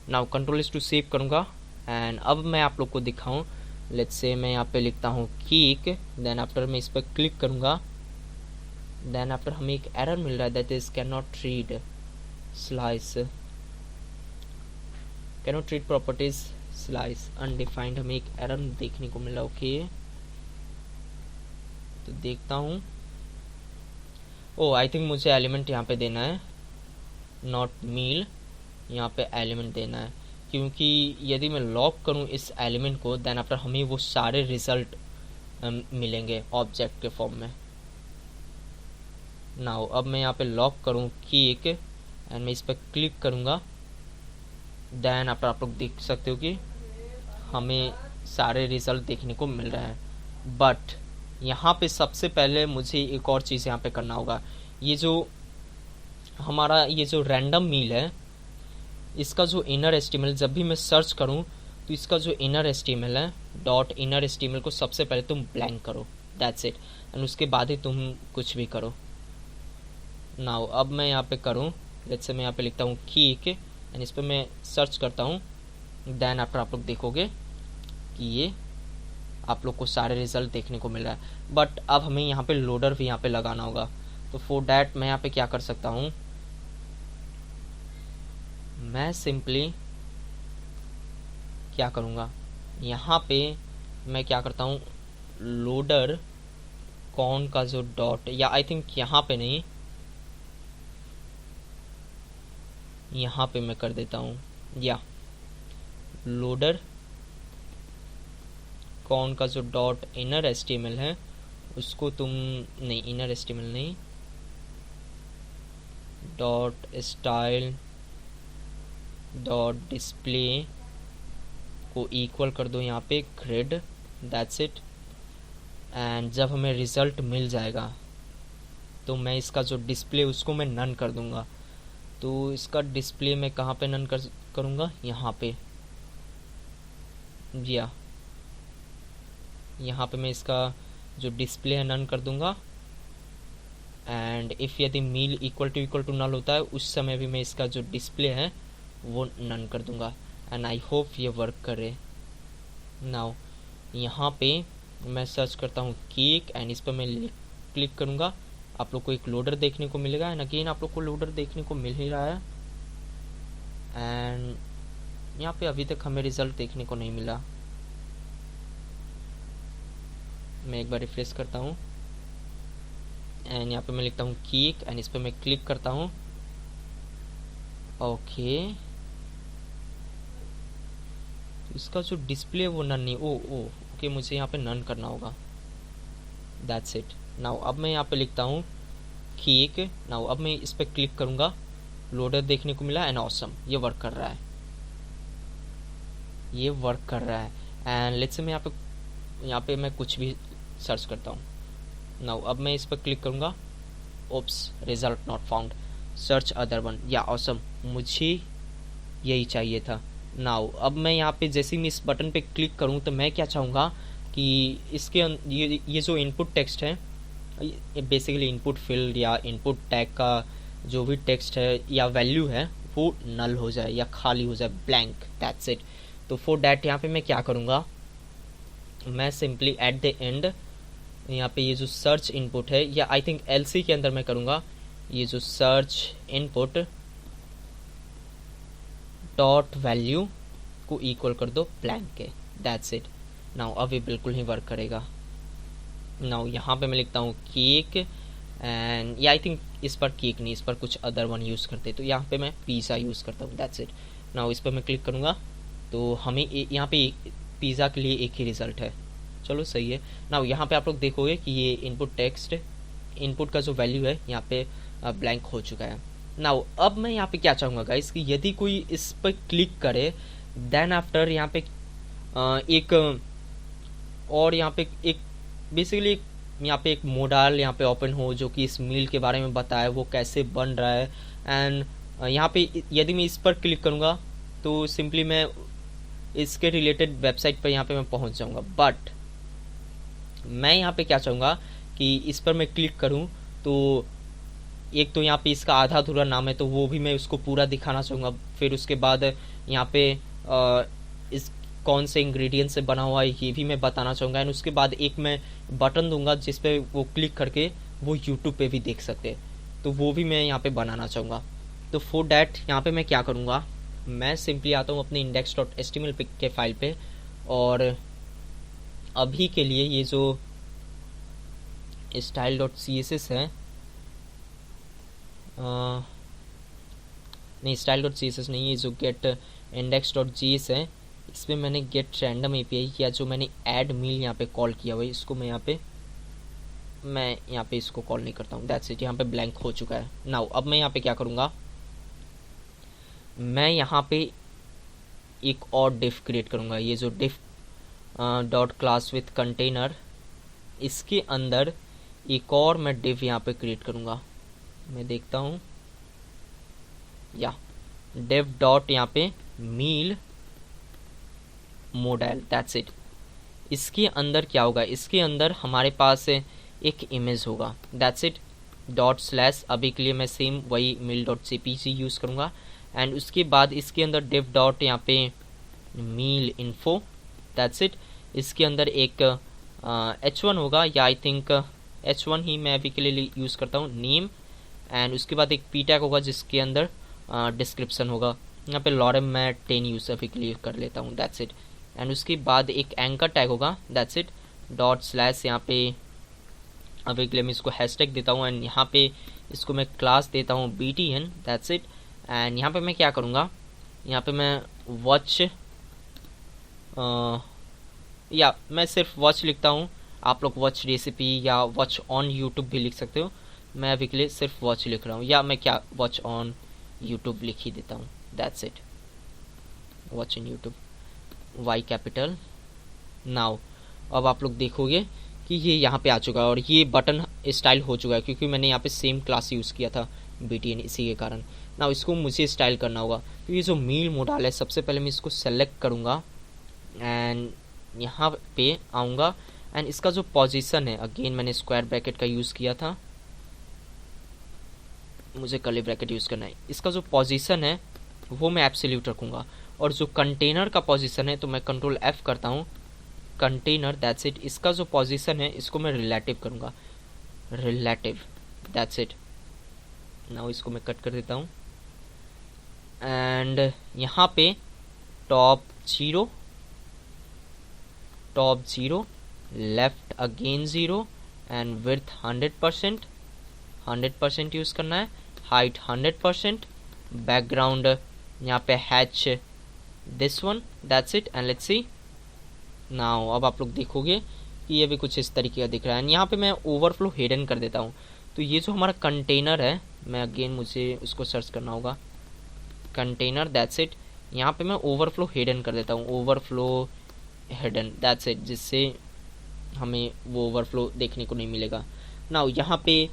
Now control is to save करूँगा एंड अब मैं आप लोग को दिखाऊँ, लेट्स से मैं यहाँ पे लिखता हूँ केक, देन आफ्टर मैं इस पर क्लिक करूँगा, देन आफ्टर हमें एक एरर मिल रहा है, that is can not read slice, can not read properties slice undefined, हमें एक एरर देखने को मिला। ओके तो देखता हूँ, ओ आई थिंक मुझे एलिमेंट यहाँ पे देना है, नॉट मील, यहाँ पे एलिमेंट देना है, क्योंकि यदि मैं लॉक करूँ इस एलिमेंट को, देन आफ्टर हमें वो सारे रिजल्ट मिलेंगे ऑब्जेक्ट के फॉर्म में। नाउ अब मैं यहाँ पे लॉक करूँ केक एंड मैं इस पर क्लिक करूँगा, देन आफ्टर आप लोग देख सकते हो कि हमें सारे रिजल्ट देखने को मिल रहे हैं। बट यहाँ पे सबसे पहले मुझे एक और चीज़ यहाँ पे करना होगा, ये जो हमारा ये जो रैंडम मील है, इसका जो इनर एस्टिमल जब भी मैं सर्च करूँ तो इसका जो इनर एस्टिमल है, डॉट इनर एस्टिमल को सबसे पहले तुम ब्लैंक करो, दैट्स इट। एंड उसके बाद ही तुम कुछ भी करो। नाउ अब मैं यहाँ पे करूँ, लेट्स से मैं यहाँ पे लिखता हूँ केक एंड इस पर मैं सर्च करता हूँ, देन आफ्टर आप लोग देखोगे कि ये आप लोग को सारे रिजल्ट देखने को मिल रहा है। बट अब हमें यहाँ पे लोडर भी यहाँ पे लगाना होगा। तो फॉर डैट मैं यहाँ पे क्या कर सकता हूँ, मैं सिंपली क्या करूँगा, यहाँ पे मैं क्या करता हूँ, लोडर कौन का जो डॉट, या आई थिंक यहाँ पे नहीं, यहाँ पे मैं कर देता हूँ, या लोडर कौन का जो डॉट इनर HTML है उसको तुम नहीं, इनर HTML नहीं, डॉट स्टाइल डॉट डिस्प्ले को इक्वल कर दो यहाँ पे ग्रिड, दैट्स इट। एंड जब हमें रिजल्ट मिल जाएगा तो मैं इसका जो डिस्प्ले उसको मैं नन कर दूंगा। तो इसका डिस्प्ले मैं कहाँ पे नन करूँगा, यहाँ पे, या यहाँ पे मैं इसका जो डिस्प्ले है नन कर दूंगा। एंड इफ़ यदि मील इक्वल टू नल होता है उस समय भी मैं इसका जो डिस्प्ले है वो नन कर दूंगा। एंड आई होप ये वर्क करे। नाउ यहाँ पे मैं सर्च करता हूँ केक एंड इस पर मैं क्लिक करूँगा, आप लोग को एक लोडर देखने को मिलेगा। एंड अगेन आप लोग को लोडर देखने को मिल ही रहा है। एंड यहाँ पे अभी तक हमें रिजल्ट देखने को नहीं मिला। मैं एक बार रिफ्रेश करता हूँ एंड यहाँ पे मैं लिखता हूँ केक एंड इस पर मैं क्लिक करता हूँ। ओके, इसका जो डिस्प्ले वो नन नहीं, ओके, मुझे यहाँ पे नन करना होगा, दैट्स इट। नाउ अब मैं यहाँ पे लिखता हूँ केक। नाउ अब मैं इस पर क्लिक करूँगा, लोडर देखने को मिला एंड ऑसम, ये वर्क कर रहा है, ये वर्क कर रहा है। एंड लेट्स से मैं यहाँ पे मैं कुछ भी सर्च करता हूँ। नाउ अब मैं इस पर क्लिक करूँगा, oops, result not found, search other one, या ऑसम, मुझे यही चाहिए था। नाउ अब मैं यहाँ पे जैसे ही मैं इस बटन पे क्लिक करूँ तो मैं क्या चाहूँगा कि इसके ये जो इनपुट टेक्स्ट है, बेसिकली इनपुट फील्ड या इनपुट टैग का जो भी टेक्स्ट है या वैल्यू है वो नल हो जाए या खाली हो जाए, ब्लैंक, दैट्स इट। तो फॉर डैट यहाँ पे मैं क्या करूँगा, मैं सिंपली एट द एंड यहाँ पे ये जो सर्च इनपुट है, या आई थिंक LC के अंदर मैं करूँगा, ये जो सर्च इनपुट डॉट वैल्यू को इक्वल कर दो ब्लैंक के, दैट्स इट। नाउ अब ये बिल्कुल ही वर्क करेगा। नाउ यहाँ पे मैं लिखता हूँ केक एंड या आई थिंक इस पर केक नहीं, इस पर कुछ अदर वन यूज़ करते, तो यहाँ पे मैं पिज़्ज़ा यूज़ करता हूँ, दैट्स इट। नाउ इस पर मैं क्लिक करूँगा तो हमें यहाँ पे पिज़्ज़ा के लिए एक ही रिज़ल्ट है, चलो सही है। नाउ यहाँ पे आप लोग देखोगे कि ये इनपुट टेक्स्ट, इनपुट का जो वैल्यू है यहाँ पे ब्लैंक हो चुका है। नाउ अब मैं यहाँ पे क्या चाहूँगा गाइस कि यदि कोई इस पर क्लिक करे देन आफ्टर यहाँ पे एक और यहाँ पे एक बेसिकली यहाँ पे एक मोडाल यहाँ पे ओपन हो जो कि इस मील के बारे में बताए वो कैसे बन रहा है। एंड यहाँ पे यदि मैं इस पर क्लिक करूँगा तो सिंपली मैं इसके रिलेटेड वेबसाइट पर यहाँ पे मैं पहुँच जाऊँगा। बट मैं यहाँ पे क्या चाहूँगा कि इस पर मैं क्लिक करूँ तो एक तो यहाँ पे इसका आधा अधूरा नाम है तो वो भी मैं उसको पूरा दिखाना चाहूँगा। फिर उसके बाद यहाँ पे इस कौन से इंग्रेडिएंट से बना हुआ है ये भी मैं बताना चाहूँगा। एंड उसके बाद एक मैं बटन दूंगा जिस पे वो क्लिक करके वो यूट्यूब पे भी देख सकते हैं, तो वो भी मैं यहाँ पे बनाना चाहूँगा। तो फॉर डैट यहाँ पे मैं क्या करूँगा, मैं सिंपली आता हूँ अपने index.html के फाइल पे और अभी के लिए ये जो style.css है नहीं style.css नहीं, ये जो get index.js है इस पर मैंने गेट रैंडम API किया, जो मैंने ऐड मील यहाँ पे कॉल किया हुआ है इसको मैं यहाँ पे इसको कॉल नहीं करता हूँ, दैट्स इट। यहाँ पे ब्लैंक हो चुका है। नाउ अब मैं यहाँ पे क्या करूँगा, मैं यहाँ पे एक और डिफ क्रिएट करूँगा। ये जो डिफ डॉट क्लास विथ कंटेनर, इसके अंदर एक और मैं डिफ यहाँ पे क्रिएट करूँगा। मैं देखता हूँ या डिफ डॉट यहाँ पे मील मॉडल, दैट्स इट। इसके अंदर क्या होगा, इसके अंदर हमारे पास एक इमेज होगा, दैट्स इट। डॉट स्लैश अभी के लिए मैं सेम वही मेल डॉट CPG यूज़ करूँगा। एंड उसके बाद इसके अंदर डिव डॉट यहाँ पे मील इन्फो, दैट्स इट। इसके अंदर एक H1 होगा या आई थिंक H1 ही मैं अभी के लिए यूज़ करता हूँ, नेम। एंड उसके बाद एक P टैग होगा जिसके अंदर डिस्क्रिप्शन होगा। यहाँ पे लॉरम मैं 10 यूज़ अभी के लिए कर लेता हूँ, दैट्स इट। एंड उसके बाद एक एंकर टैग होगा, दैट्स इट। डॉट स्लैश यहाँ पे अभी के लिए मैं इसको हैशटैग देता हूँ एंड यहाँ पे इसको मैं क्लास देता हूँ BTN, दैट्स इट। एंड यहाँ पे मैं क्या करूँगा, यहाँ पे मैं वॉच या मैं सिर्फ वॉच लिखता हूँ, आप लोग वॉच रेसिपी या वॉच ऑन यूट्यूब भी लिख सकते हो। मैं अभी के लिए सिर्फ वॉच लिख रहा हूँ, या मैं क्या वॉच ऑन यूट्यूब लिख ही देता हूँ, that's it, watch in YouTube, Y capital. Now अब आप लोग देखोगे कि ये यहाँ पे आ चुका है और ये बटन स्टाइल हो चुका है, क्योंकि मैंने यहाँ पे सेम क्लास यूज़ किया था BTN, इसी के कारण। नाउ इसको मुझे स्टाइल करना होगा, तो ये जो मील मोडाल है, सबसे पहले मैं इसको सेलेक्ट करूँगा एंड यहाँ पे आऊँगा एंड इसका जो पोजीशन है, अगेन मैंने स्क्वायर ब्रैकेट का यूज़ किया था, मुझे कर्ली ब्रैकेट यूज़ करना है। इसका जो पोजीशन है वो मैं एब्सोल्यूट रखूँगा, और जो कंटेनर का पोजीशन है तो मैं कंट्रोल F करता हूँ, कंटेनर, दैट्स इट। इसका जो पोजीशन है इसको मैं रिलेटिव करूँगा, रिलेटिव, दैट्स इट। नाउ इसको मैं कट कर देता हूँ एंड यहाँ पे top 0, left again 0 and width 100% use करना है, हाइट 100%, बैकग्राउंड यहाँ पे hatch this one, that's it and let's see. Now अब आप लोग देखोगे कि ये भी कुछ इस तरीके का दिख रहा है। यहाँ पे मैं ओवरफ्लो हिडन कर देता हूँ, तो ये जो हमारा कंटेनर है, मैं अगेन मुझे उसको सर्च करना होगा, कंटेनर, दैट्स इट। यहाँ पे मैं ओवरफ्लो हिडन कर देता हूँ, ओवरफ्लो हिडन, दैट्स इट, जिससे हमें वो ओवरफ्लो देखने को नहीं मिलेगा। नाउ यहाँ पे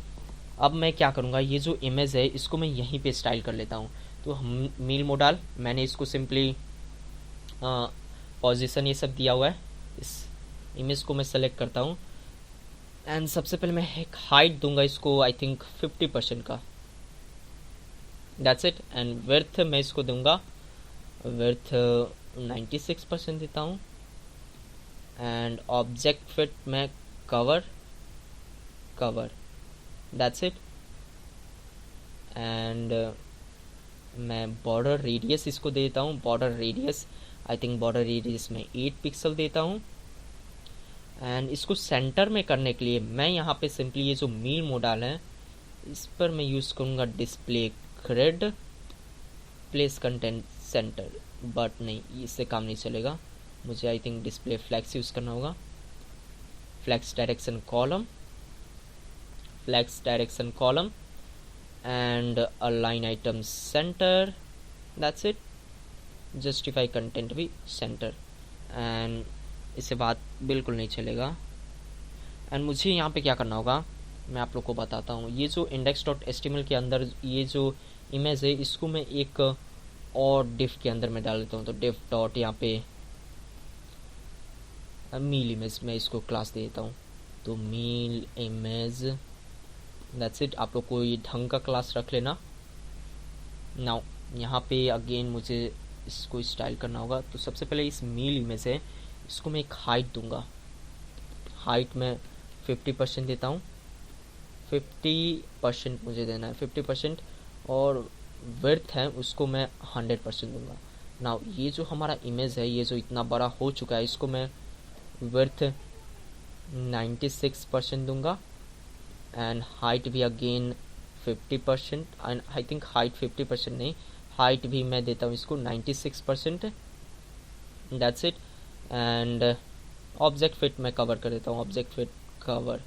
अब मैं क्या करूँगा, ये जो इमेज है इसको मैं यहीं पे स्टाइल कर लेता हूँ। तो हम मील मोडाल, मैंने इसको सिंपली पोजीशन ये सब दिया हुआ है, इस इमेज को मैं सेलेक्ट करता हूँ एंड सबसे पहले मैं एक हाइट दूंगा इसको, आई थिंक 50% का, दैट्स इट। एंड विड्थ मैं इसको दूंगा, विड्थ 96% देता हूँ एंड ऑब्जेक्ट फिट मैं कवर, दैट्स इट। एंड मैं बॉर्डर रेडियस इसको देता हूँ, border radius, I think border radius में 8 पिक्सल देता हूँ। एंड इसको सेंटर में करने के लिए मैं यहाँ पे सिंपली ये जो मील मोडाल है इस पर मैं यूज़ करूँगा display grid, place content center, but नहीं, इससे काम नहीं चलेगा, मुझे I think display flex use करना होगा, flex direction column and align item center, that's it, justify content भी सेंटर, एंड इससे बात बिल्कुल नहीं चलेगा। एंड मुझे यहाँ पे क्या करना होगा मैं आप लोग को बताता हूँ। ये जो index.html के अंदर ये जो इमेज है इसको मैं एक और डिफ के अंदर में डाल देता हूँ, तो डिफ डॉट यहाँ पे मील इमेज मैं इसको क्लास दे देता हूँ, तो मील इमेज, दैट्स इट। आप लोग को ये ढंग का क्लास रख लेना। नाउ यहाँ पे अगेन मुझे इसको स्टाइल करना होगा, तो सबसे पहले इस मील इमेज है इसको मैं एक हाइट दूंगा, हाइट में 50% देता हूँ, 50% मुझे देना है, 50%, और विड्थ है उसको मैं 100% दूंगा। नाउ ये जो हमारा इमेज है ये जो इतना बड़ा हो चुका है इसको मैं विड्थ 96% दूंगा एंड हाइट भी again 50%, and I think height 50% नहीं, हाइट भी मैं देता हूँ इसको 96%, that's it. And object fit मैं कवर कर देता हूँ, object fit cover,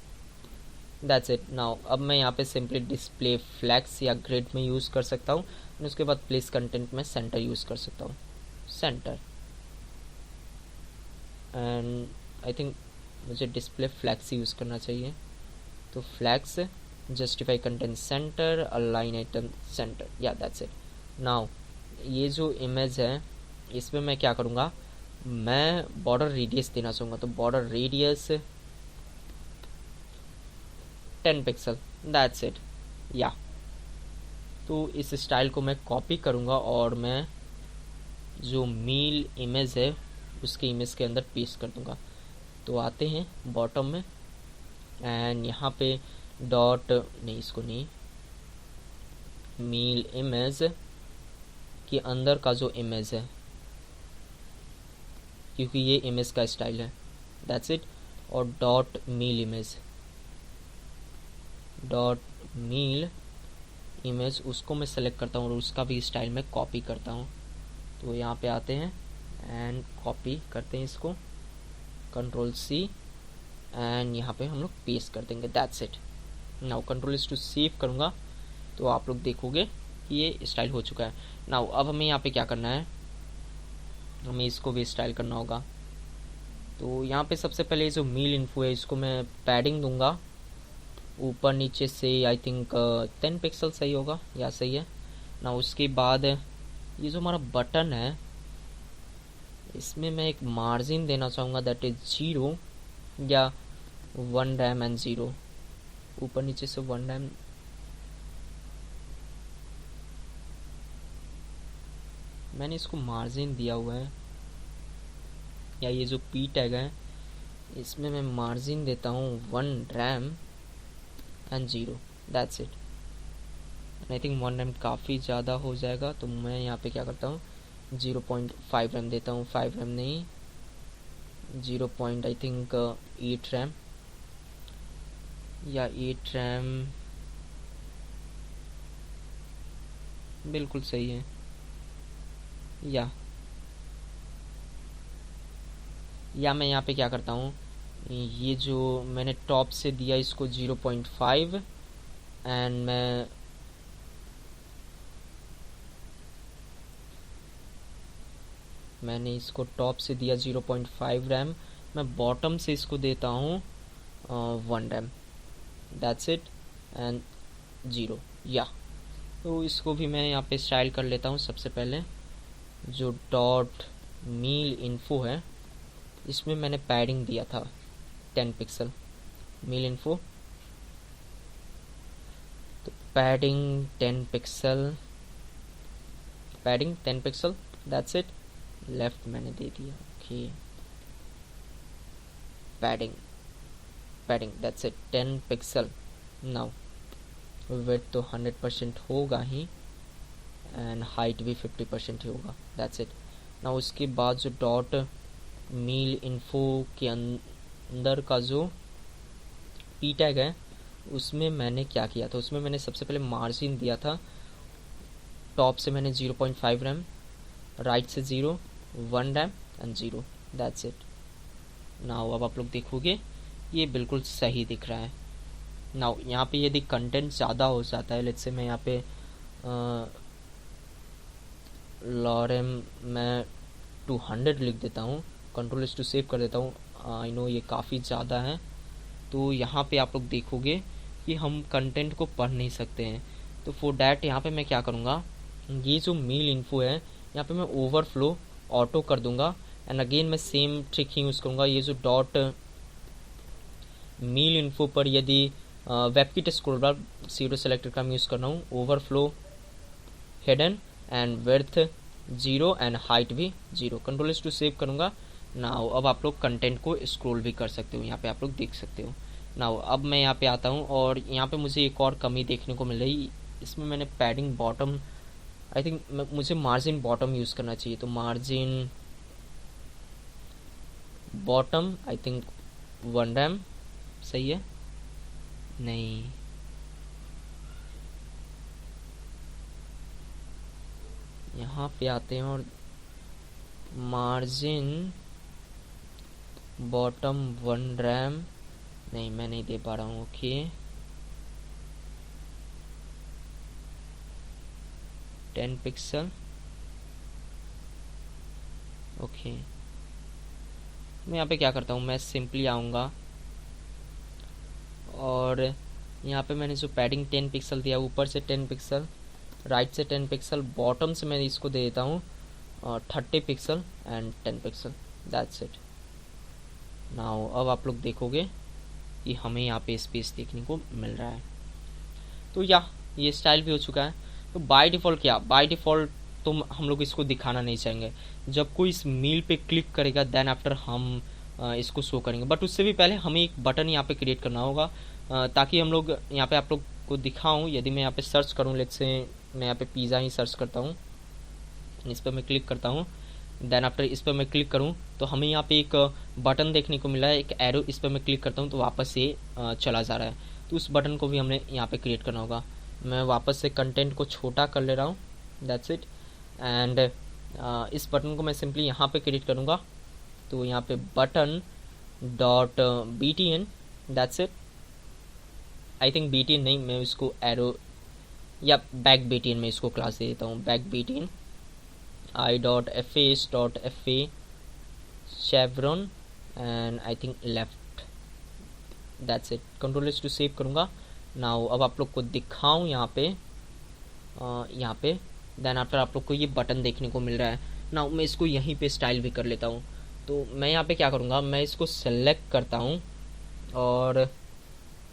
that's it. Now अब मैं यहाँ पे सिंपली डिस्प्ले फ्लैक्स या ग्रिड में यूज़ कर सकता हूँ, और उसके बाद प्लेस कंटेंट में सेंटर यूज़ कर सकता हूँ, सेंटर, एंड आई थिंक मुझे डिस्प्ले फ्लैक्स यूज़ करना चाहिए, तो flex, justify content center, align item center, या दैट्स इट। नाउ ये जो इमेज है इसमें मैं क्या करूँगा, मैं बॉर्डर रेडियस देना चाहूँगा, तो border radius 10 pixel, that's it, या। तो इस स्टाइल को मैं कॉपी करूँगा और मैं जो मील इमेज है उसके इमेज के अंदर पेस्ट कर दूँगा। तो आते हैं बॉटम में एंड यहाँ पे डॉट नहीं, इसको नहीं, मील इमेज के अंदर का जो इमेज है, क्योंकि ये इमेज का स्टाइल है, दैट्स इट, और डॉट मील इमेज उसको मैं सेलेक्ट करता हूँ और उसका भी स्टाइल में कॉपी करता हूँ। तो यहाँ पे आते हैं एंड कॉपी करते हैं इसको, कंट्रोल सी, एंड यहाँ पे हम लोग पेस्ट कर देंगे, दैट्स इट। नाउ कंट्रोल इस टू सेव करूँगा तो आप लोग देखोगे कि ये स्टाइल हो चुका है। नाउ अब हमें यहाँ पे क्या करना है, हमें इसको भी स्टाइल करना होगा। तो यहाँ पे सबसे पहले जो मील इन्फो है इसको मैं पैडिंग दूंगा ऊपर नीचे से, आई थिंक 10 पिक्सल सही होगा, या सही है ना। उसके बाद ये जो हमारा बटन है इसमें मैं एक मार्जिन देना चाहूँगा, दैट इज 0 या 1 रैम एंड 0, ऊपर नीचे से 1 रैम, मैंने इसको मार्जिन दिया हुआ है, या ये जो पी टैग है इसमें मैं मार्जिन देता हूँ 1 RAM and 0, that's it. I think 1 RAM काफ़ी ज़्यादा हो जाएगा, तो मैं यहाँ पे क्या करता हूँ 0.5 रैम देता हूँ, 5 रैम नहीं, 0. आई थिंक 8 रैम या 8 रैम, बिल्कुल सही है। या मैं यहाँ पे क्या करता हूँ, ये जो मैंने टॉप से दिया इसको 0.5 एंड मैंने इसको टॉप से दिया 0.5 रैम, मैं बॉटम से इसको देता हूँ 1 रैम, दैट्स इट, एंड 0। या तो इसको भी मैं यहाँ पे स्टाइल कर लेता हूँ। सबसे पहले जो डॉट मील इन्फो है इसमें मैंने पैडिंग दिया था 10 पिक्सल, मील इन्फो, तो padding 10 pixel, padding 10 pixel, that's it. Left मैंने दे दिया, okay, padding that's it, 10 pixel. Now width तो 100% होगा ही एंड हाइट भी 50% ही होगा, दैट्स इट। नाउ उसके बाद जो डॉट मील इन्फो के अंदर का जो पी टैग है उसमें मैंने क्या किया था, उसमें मैंने सबसे पहले मार्जिन दिया था, टॉप से मैंने 0.5 रैम, राइट से 0, 1 RAM and 0, that's it. Now अब आप लोग देखोगे ये बिल्कुल सही दिख रहा है। नाउ यहाँ पे यदि कंटेंट ज़्यादा हो जाता है, लेट्स से मैं यहाँ पे लॉरेम मैं 200 लिख देता हूँ, कंट्रोल इस टू सेव कर देता हूँ, आई नो ये काफ़ी ज़्यादा है, तो यहाँ पे आप लोग देखोगे कि हम कंटेंट को पढ़ नहीं सकते हैं। तो फॉर डैट यहाँ पे मैं क्या करूँगा, ये जो मील इन्फो है यहाँ पे मैं ओवरफ्लो ऑटो कर दूंगा, एंड अगेन मैं सेम ट्रिक ही यूज़ करूँगा। ये जो डॉट मील इन्फो पर यदि वेबकिट स्क्रॉल बार 0 सेलेक्टर का मैं यूज़ कर रहा हूँ, overflow hidden and width 0 and height भी 0, कंट्रोल इस टू सेव करूँगा। नाउ अब आप लोग कंटेंट को स्क्रॉल भी कर सकते हो, यहाँ पे आप लोग देख सकते हो। नाउ अब मैं यहाँ पे आता हूँ और यहाँ पे मुझे एक और कमी देखने को मिल रही, इसमें मैंने पैडिंग बॉटम, आई थिंक मुझे मार्जिन बॉटम यूज़ करना चाहिए, तो margin bottom I think 1 RAM सही है, नहीं, यहाँ पे आते हैं और मार्जिन बॉटम 1 रैम, नहीं मैं नहीं दे पा रहा हूँ, ओके, 10 पिक्सल, ओके। मैं यहाँ पे क्या करता हूँ, मैं सिंपली आऊँगा और यहाँ पे मैंने जो पैडिंग 10 पिक्सल दिया, ऊपर से 10 पिक्सल, राइट से 10 पिक्सल, बॉटम से मैं इसको दे देता हूँ 30 pixel and 10 pixel, that's it. Now अब आप लोग देखोगे कि हमें यहाँ पे स्पेस देखने को मिल रहा है। तो ये स्टाइल भी हो चुका है। तो बाय डिफ़ॉल्ट क्या, बाय डिफ़ॉल्ट तो हम लोग इसको दिखाना नहीं चाहेंगे, जब कोई इस मील पे क्लिक करेगा देन आफ्टर हम इसको शो करेंगे, बट उससे भी पहले हमें एक बटन यहाँ पे क्रिएट करना होगा ताकि हम लोग यहाँ पे आप लोग को दिखाऊँ। यदि मैं यहाँ पे सर्च करूँ, लेट्स से मैं यहाँ पे पिज़्ज़ा ही सर्च करता हूँ, इस पर मैं क्लिक करता हूँ, देन आफ्टर इस पर मैं क्लिक करूँ तो हमें यहाँ पे एक बटन देखने को मिला है, एक एरो, इस पर मैं क्लिक करता हूँ तो वापस से चला जा रहा है। तो उस बटन को भी हमने यहाँ पे क्रिएट करना होगा। मैं वापस से कंटेंट को छोटा कर ले रहा हूँ, दैट्स इट, एंड इस बटन को मैं सिंपली यहाँ पे क्रिएट करूँगा, तो यहाँ पे button dot btn, that's it. I think btn नहीं, मैं इसको एरो या बैक btn में इसको क्लास दे देता हूँ, back btn i.fa chevron and I think left, that's it. Control S to save करूँगा। नाउ अब आप लोग को दिखाऊँ यहाँ पे देन आफ्टर आप लोग को ये बटन देखने को मिल रहा है। नाउ मैं इसको यहीं पे स्टाइल भी कर लेता हूँ, तो मैं यहाँ पे क्या करूँगा, मैं इसको सेलेक्ट करता हूँ और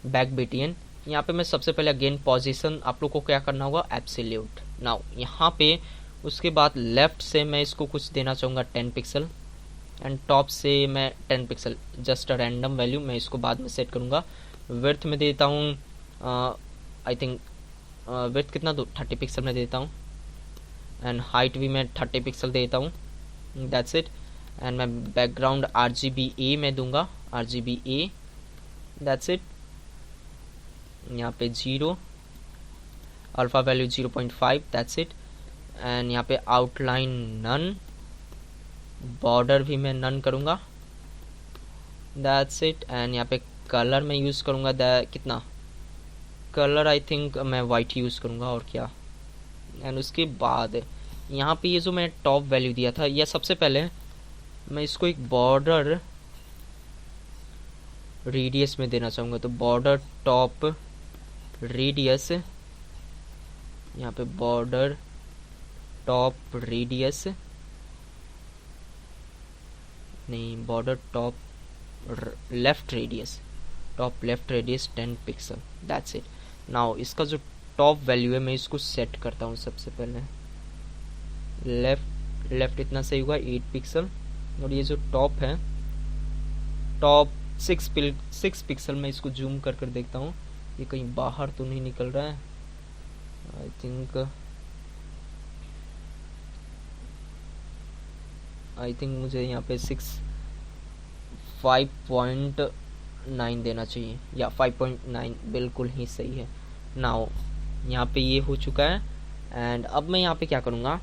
बैक btn यहाँ पे मैं सबसे पहले अगेन पोजीशन आप लोग को क्या करना होगा, एब्सोल्यूट। नाउ यहाँ पे उसके बाद लेफ्ट से मैं इसको कुछ देना चाहूँगा 10 पिक्सल एंड टॉप से मैं 10 pixel, just a random value, मैं इसको बाद में सेट करूँगा। विड्थ में देता हूँ आई थिंक विड्थ कितना दो 30 पिक्सल में देता हूँ एंड हाइट भी मैं 30 पिक्सल देता हूँ, दैट्स इट। एंड मैं बैकग्राउंड RGBA में दूंगा, RGBA, दैट्स इट। यहाँ पे 0, alpha value 0.5, that's it. And यहाँ पे आउटलाइन नन, बॉर्डर भी मैं नन करूँगा, दैट्स इट। एंड यहाँ पे कलर मैं यूज़ करूँगा कितना कलर, आई थिंक मैं वाइट यूज़ करूँगा, और क्या। एंड उसके बाद यहाँ पे ये जो मैं टॉप वैल्यू दिया था, या सबसे पहले मैं इसको एक बॉर्डर रेडियस में देना चाहूँगा, तो बॉर्डर टॉप रेडियस, यहाँ पे बॉर्डर टॉप रेडियस नहीं, border top left radius, top left radius 10 pixel, that's it. Now इसका जो टॉप वैल्यू है मैं इसको सेट करता हूँ सबसे पहले, लेफ्ट इतना सही हुआ 8 पिक्सल, और ये जो टॉप है टॉप 6 पिक्सल, मैं इसको जूम कर देखता हूँ ये कहीं बाहर तो नहीं निकल रहा है, आई थिंक मुझे यहाँ पे 5.9 देना चाहिए, या 5.9 बिल्कुल ही सही है। नाउ यहाँ पे ये हो चुका है। एंड अब मैं यहाँ पे क्या करूँगा,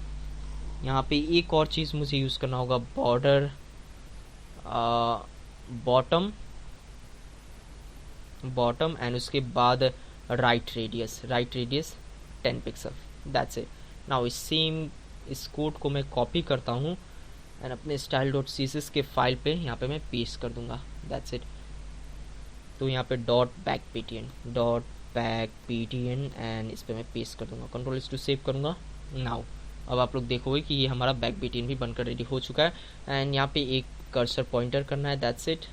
यहाँ पे एक और चीज़ मुझे यूज़ करना होगा, बॉर्डर बॉटम एंड उसके बाद right radius 10 pixel, that's it. Now इस कोड को मैं कॉपी करता हूँ एंड अपने style.css के फाइल पे यहाँ पे मैं पेस्ट कर दूंगा, दैट्स इट। तो यहाँ पे डॉट बैक btn एंड इस पे मैं पेस्ट कर दूंगा, कंट्रोल इस टू सेव करूँगा। नाउ अब आप लोग देखोगे कि ये हमारा बैक btn भी बनकर रेडी हो चुका है। एंड यहाँ पे एक कर्सर पॉइंटर करना है, दैट्स इट।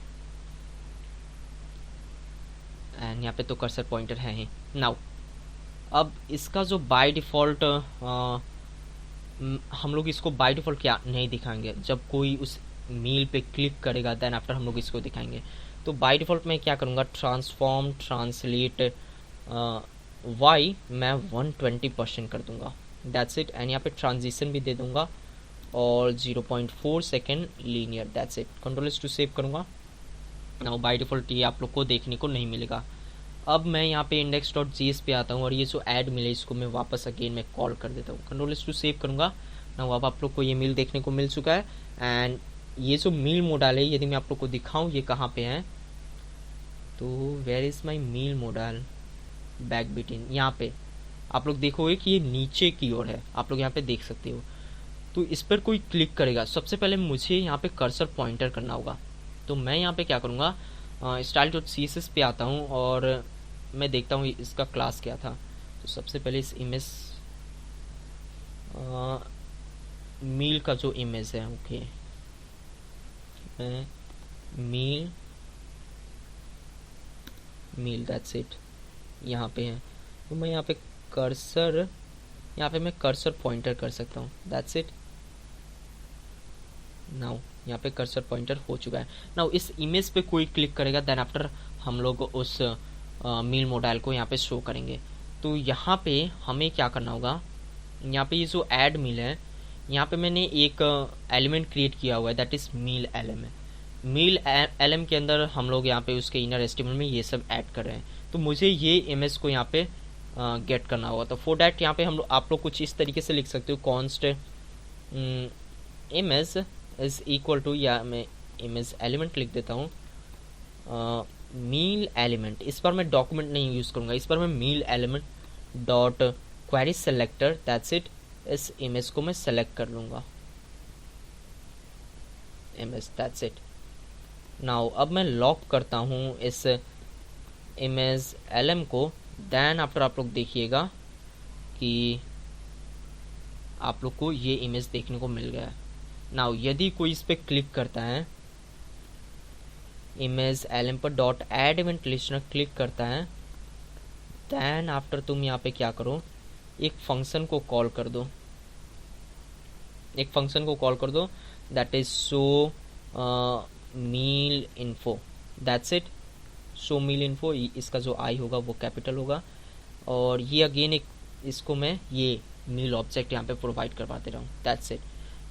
एंड यहाँ पे तो कर्सर पॉइंटर है ही। नाउ अब इसका जो बाय डिफ़ॉल्ट हम लोग इसको बाय डिफ़ॉल्ट क्या नहीं दिखाएंगे, जब कोई उस मील पे क्लिक करेगा देन आफ्टर हम लोग इसको दिखाएंगे। तो बाय डिफ़ॉल्ट मैं क्या करूँगा, ट्रांसफॉर्म ट्रांसलेट वाई मैं 120% कर दूंगा, दैट्स इट। एंड यहाँ पे ट्रांजिशन भी दे दूंगा और 0.4 second linear, that's it. Control इस टू सेव करूँगा। नाउ बाय डिफ़ॉल्ट ये आप लोग को देखने को नहीं मिलेगा। अब मैं यहाँ पे index.js पे आता हूँ और ये जो ऐड मिले इसको मैं वापस अगेन मैं कॉल कर देता हूँ, कंट्रोल इस टू सेव करूँगा। नाउ अब आप लोग को ये मेल देखने को मिल चुका है। एंड ये जो मेल मोडाल है यदि मैं आप लोग को दिखाऊँ ये कहाँ पे है, तो where is my meal modal back btn, यहाँ पे आप लोग देखोगे कि ये नीचे की ओर है, आप लोग यहाँ पे देख सकते हो। तो इस पर कोई क्लिक करेगा, सबसे पहले मुझे यहाँ पे कर्सर पॉइंटर करना होगा। तो मैं यहाँ पे क्या करूँगा, style.css पे आता हूँ और मैं देखता हूँ इसका क्लास क्या था। तो सबसे पहले इस इमेज मील का जो इमेज है, ओके मील दैट्स इट, यहाँ पे है। तो मैं यहाँ पे कर्सर पॉइंटर कर सकता हूँ, दैट्स इट। नाउ यहाँ पे कर्सर पॉइंटर हो चुका है। नाउ इस इमेज पे कोई क्लिक करेगा देन आफ्टर हम लोग उस मील मोडाइल को यहाँ पे शो करेंगे। तो यहाँ पे हमें क्या करना होगा, यहाँ पे ये जो ऐड मील है यहाँ पे मैंने एक एलिमेंट क्रिएट किया हुआ है, दैट इज मील एलएम है। मील एलएम के अंदर हम लोग यहाँ पे उसके इनर एस्टिमेट में ये सब ऐड कर रहे हैं। तो मुझे ये इमेज को यहाँ पे गेट करना होगा। तो फॉर डैट यहाँ पे हम लोग आप लोग कुछ इस तरीके से लिख सकते हो, const image is equal to, या मैं इमेज एलिमेंट लिख देता हूँ, मील एलिमेंट। इस बार मैं डॉक्यूमेंट नहीं यूज़ करूँगा, इस बार मैं meal element dot query selector, that's it. इस इमेज को मैं सेलेक्ट कर लूँगा, इमेज, दैट्स इट। नाउ अब मैं लॉक करता हूँ इस इमेज एलएम को। देन आफ्टर आप लोग देखिएगा कि आप लोग को ये इमेज देखने को मिल गया है। नाउ यदि कोई इस पर क्लिक करता है, इमेज एलएम पर dot add event listener click करता है, देन आफ्टर तुम यहाँ पे क्या करो, एक फंक्शन को कॉल कर दो, एक फंक्शन को कॉल कर दो, that is show meal info, that's it. Show meal info, इसका जो आई होगा वो कैपिटल होगा, और ये अगेन एक, इसको मैं ये मील ऑब्जेक्ट यहाँ पे प्रोवाइड करवाते रहूँ, दैट्स इट।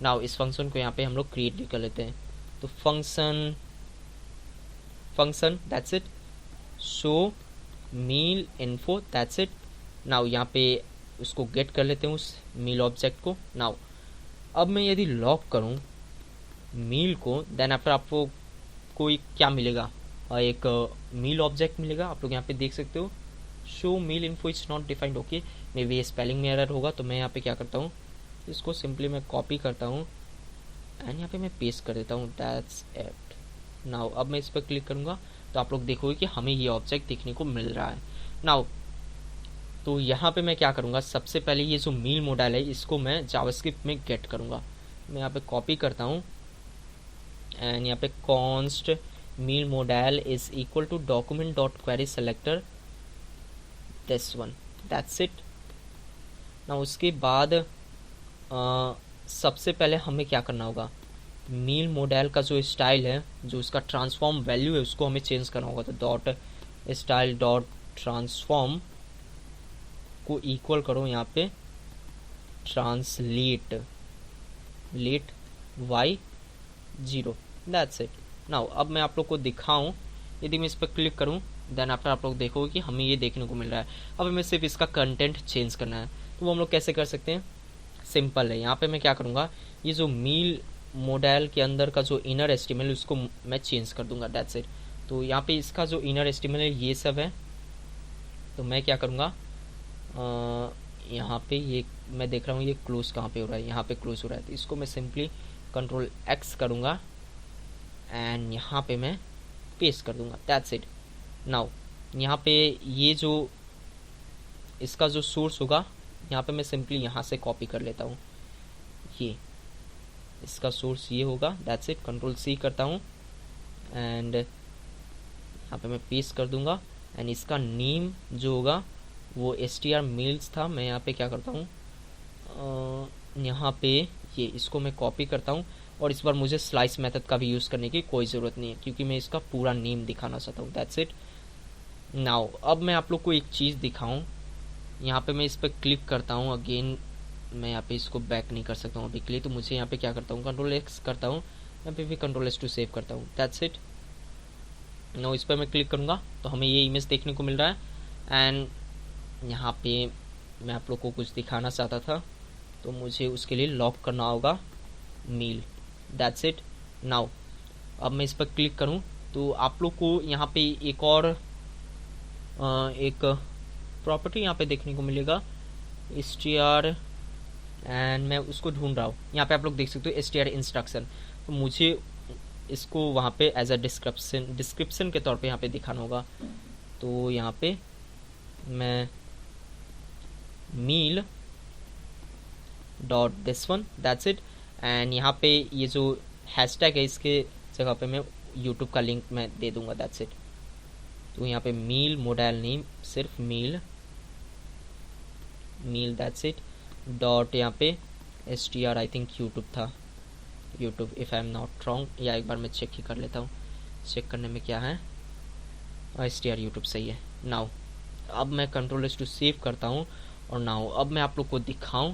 नाउ इस फंक्शन को यहाँ पे हम लोग क्रिएट भी कर लेते हैं, तो function that's it, show meal info, that's it. Now यहाँ पे उसको गेट कर लेते हैं उस मील ऑब्जेक्ट को। नाउ अब मैं यदि लॉक करूँ मील को, देन आफ्टर आपको कोई क्या मिलेगा, एक मील ऑब्जेक्ट मिलेगा। आप लोग यहाँ पे देख सकते हो, show meal info is not defined, okay, maybe spelling में एरर होगा, तो मैं यहाँ पे क्या करता हूँ, इसको सिंपली मैं कॉपी करता हूँ एंड यहाँ पे मैं पेस्ट कर देता हूँ, दैट्स इट। नाउ अब मैं इस पर क्लिक करूँगा तो आप लोग देखोगे कि हमें ये ऑब्जेक्ट देखने को मिल रहा है। नाउ तो यहाँ पे मैं क्या करूँगा, सबसे पहले ये जो मील मॉडल है इसको मैं जावास्क्रिप्ट में गेट करूँगा। मैं यहाँ पे कॉपी करता हूँ एंड यहाँ पे const meal model is equal to document dot query selector, this one, that's it. ना उसके बाद सबसे पहले हमें क्या करना होगा, मील मॉडल का जो स्टाइल है, जो उसका ट्रांसफॉर्म वैल्यू है, उसको हमें चेंज करना होगा। तो डॉट स्टाइल डॉट ट्रांसफॉर्म को इक्वल करो यहाँ पे translate let y0, that's it. Now अब मैं आप लोग को दिखाऊं, यदि मैं इस पर क्लिक करूं, देन आफ्टर आप लोग देखोगे कि हमें ये देखने को मिल रहा है। अब हमें सिर्फ इसका कंटेंट चेंज करना है, तो वो हम लोग कैसे कर सकते हैं, सिंपल है। यहाँ पे मैं क्या करूँगा, ये जो मील मॉडल के अंदर का जो इनर एस्टिमेल उसको मैं चेंज कर दूंगा, दैट्स इट। तो यहाँ पे इसका जो इनर एस्टिमेल है ये सब है, तो मैं क्या करूँगा, यहाँ पे ये मैं देख रहा हूँ ये क्लोज कहाँ पे हो रहा है, यहाँ पे क्लोज हो रहा है, तो इसको मैं सिंपली कंट्रोल एक्स करूँगा एंड यहाँ पे मैं पेस्ट कर दूंगा, दैट्स इट। नाउ यहाँ पे ये जो इसका जो सोर्स होगा, यहाँ पे मैं सिंपली यहाँ से कॉपी कर लेता हूँ, ये इसका सोर्स ये होगा, दैट्स इट। कंट्रोल सी करता हूँ एंड यहाँ पे मैं पेस्ट कर दूंगा एंड इसका नेम जो होगा वो str मेल्स था। मैं यहाँ पे क्या करता हूँ, यहाँ पे ये इसको मैं कॉपी करता हूँ, और इस बार मुझे स्लाइस मेथड का भी यूज़ करने की कोई ज़रूरत नहीं है, क्योंकि मैं इसका पूरा नेम दिखाना चाहता हूँ, दैट्स इट। नाउ अब मैं आप लोग को एक चीज़ दिखाऊँ, यहाँ पे मैं इस पर क्लिक करता हूँ, अगेन मैं यहाँ पे इसको बैक नहीं कर सकता हूँ अभी के लिए, तो मुझे यहाँ पे क्या करता हूँ, कंट्रोल एक्स करता हूँ, यहाँ पे भी कंट्रोल एस टू सेव करता हूँ, दैट्स इट। नो इस पर मैं क्लिक करूँगा तो हमें ये इमेज देखने को मिल रहा है। एंड यहाँ पे मैं आप लोग को कुछ दिखाना चाहता था, तो मुझे उसके लिए लॉक करना होगा मील, दैट्स इट। नाउ अब मैं इस पर क्लिक करूँ तो आप लोग को यहाँ पे एक और एक प्रॉपर्टी यहाँ पे देखने को मिलेगा, str, एंड मैं उसको ढूंढ रहा हूँ। यहाँ पे आप लोग देख सकते हो str इंस्ट्रक्शन, तो मुझे इसको वहाँ पे एज अ डिस्क्रिप्शन के तौर पे यहाँ पे दिखाना होगा। तो यहाँ पे मैं meal dot this one, that's it. And यहाँ पे ये जो हैशटैग है इसके जगह पे मैं यूट्यूब का लिंक मैं दे दूंगा, दैट्स इट। तो यहाँ पे मील मॉडल नेम सिर्फ मील दैट्स इट डॉट यहाँ पे str, आई थिंक यूट्यूब था, YouTube if I am not wrong, या एक बार मैं चेक ही कर लेता हूँ, चेक करने में क्या है, str यूट्यूब सही है। नाउ अब मैं कंट्रोल एस टू सेव करता हूँ, और नाउ अब मैं आप लोग को दिखाऊं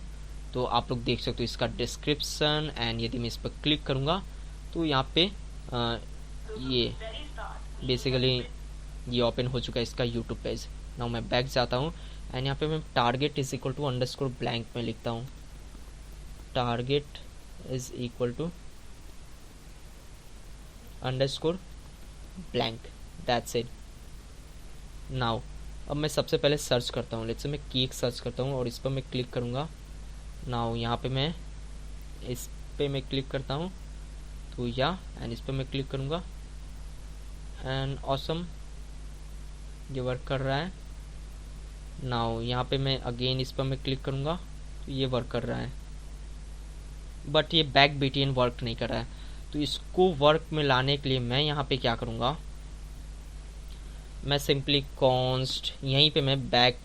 तो आप लोग देख सकते हो इसका डिस्क्रिप्शन, एंड यदि मैं इस पर क्लिक करूँगा तो यहाँ पे ये बेसिकली ये ओपन हो चुका है इसका यूट्यूब पेज। नाउ मैं बैक जाता हूँ एंड यहाँ पे मैं target is equal to underscore blank में लिखता हूँ, target is equal to underscore blank, that's it. Now अब मैं सबसे पहले सर्च करता हूँ, लेट्स से मैं केक सर्च करता हूँ और इस पर मैं क्लिक करूँगा। नाउ यहाँ पे मैं इस पे मैं क्लिक करता हूँ तो एंड इस पर मैं क्लिक करूँगा एंड ऑसम, ये वर्क कर रहा है। नाउ यहाँ पे मैं अगेन इस पर मैं क्लिक करूँगा तो ये वर्क कर रहा है, बट ये बैक बीटीएन वर्क नहीं कर रहा है। तो इसको वर्क में लाने के लिए मैं यहाँ पे क्या करूँगा, मैं सिंपली कॉन्स्ट यहीं पे मैं बैक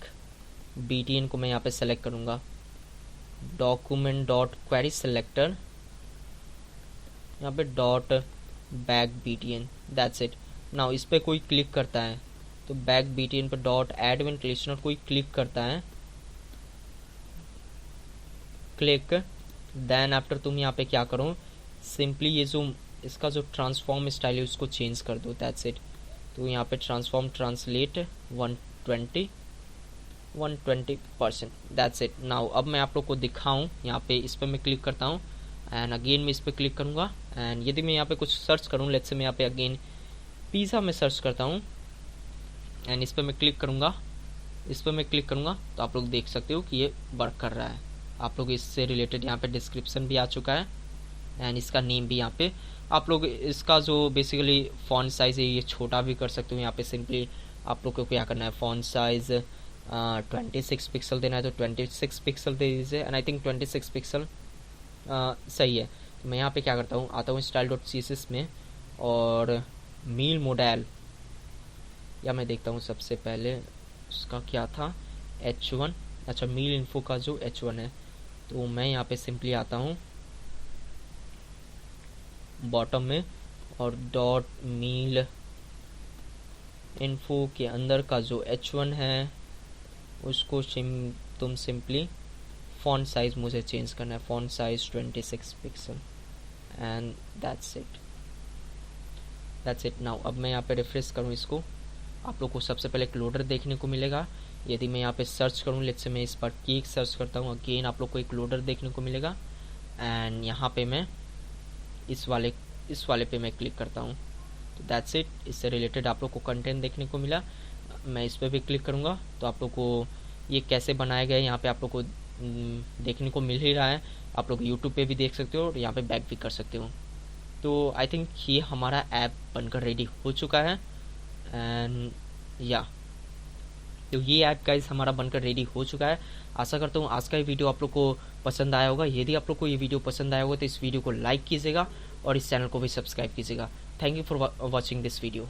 बीटीएन को मैं यहाँ पे सेलेक्ट करूँगा, डॉक्यूमेंट डॉट क्वेरी सेलेक्टर, यहाँ पे dot back BTN, that's it. Now इस पे कोई क्लिक करता है तो बैक बीटीएन पर डॉट एड वेंटिलेशन और कोई क्लिक करता है, क्लिक, देन आफ्टर तुम यहाँ पे क्या करो, सिंपली ये जो इसका जो ट्रांसफॉर्म स्टाइल है उसको चेंज कर दो, दैट्स इट। तो यहाँ पे transform translate 120%, that's it. Now अब मैं आप लोग को दिखाऊं, यहाँ पे इस पर मैं क्लिक करता हूँ एंड अगेन मैं इस पर क्लिक करूँगा एंड यदि मैं यहाँ पे कुछ सर्च करूँ, लेट्स से मैं यहाँ पे अगेन पिज़्ज़ा में सर्च करता हूँ एंड इस पर मैं क्लिक करूँगा, इस पर मैं क्लिक करूँगा तो आप लोग देख सकते हो कि ये वर्क कर रहा है। आप लोग इससे रिलेटेड यहाँ पे डिस्क्रिप्शन भी आ चुका है एंड इसका नेम भी यहाँ पे, आप लोग इसका जो बेसिकली फॉन्ट साइज़ है ये छोटा भी कर सकते हो। यहाँ पे सिंपली आप लोग को क्या करना है, फॉन्ट साइज़ 26 पिक्सल देना है तो 26 पिक्सल दे दीजिए एंड आई थिंक 26 पिक्सल सही है। तो मैं यहाँ पे क्या करता हूँ, आता हूँ style.css में और मील मॉडल, या मैं देखता हूँ सबसे पहले उसका क्या था h1, अच्छा मील इन्फो का जो h1 है, तो मैं यहाँ पे सिंपली आता हूँ बॉटम में और डॉट मील इन्फो के अंदर का जो h1 है उसको तुम सिंपली फॉन्ट साइज़ मुझे चेंज करना है, font size 26 pixel and that's it. Now अब मैं यहाँ पे रिफ्रेश करूँ इसको, आप लोग को सबसे पहले एक लोडर देखने को मिलेगा। यदि मैं यहाँ पे सर्च करूँ, लेट्स से मैं इस पर केक सर्च करता हूँ, अगेन आप लोग को एक लोडर देखने को मिलेगा एंड यहाँ पे मैं इस वाले पे मैं क्लिक करता हूँ तो दैट्स इट। इससे रिलेटेड आप लोग को कंटेंट देखने को मिला। मैं इस पर भी क्लिक करूँगा तो आप लोग को ये कैसे बनाया गया है यहाँ पे आप लोग को देखने को मिल ही रहा है। आप लोग यूट्यूब पे भी देख सकते हो और यहाँ पे बैक भी कर सकते हो। तो आई थिंक ये हमारा ऐप बनकर रेडी हो चुका है एंड तो ये ऐप गाइस हमारा बनकर रेडी हो चुका है। आशा करता हूँ आज का ये वीडियो आप लोग को पसंद आया होगा। यदि आप लोग को ये वीडियो पसंद आया होगा तो इस वीडियो को लाइक कीजिएगा और इस चैनल को भी सब्सक्राइब कीजिएगा। Thank you for watching this video.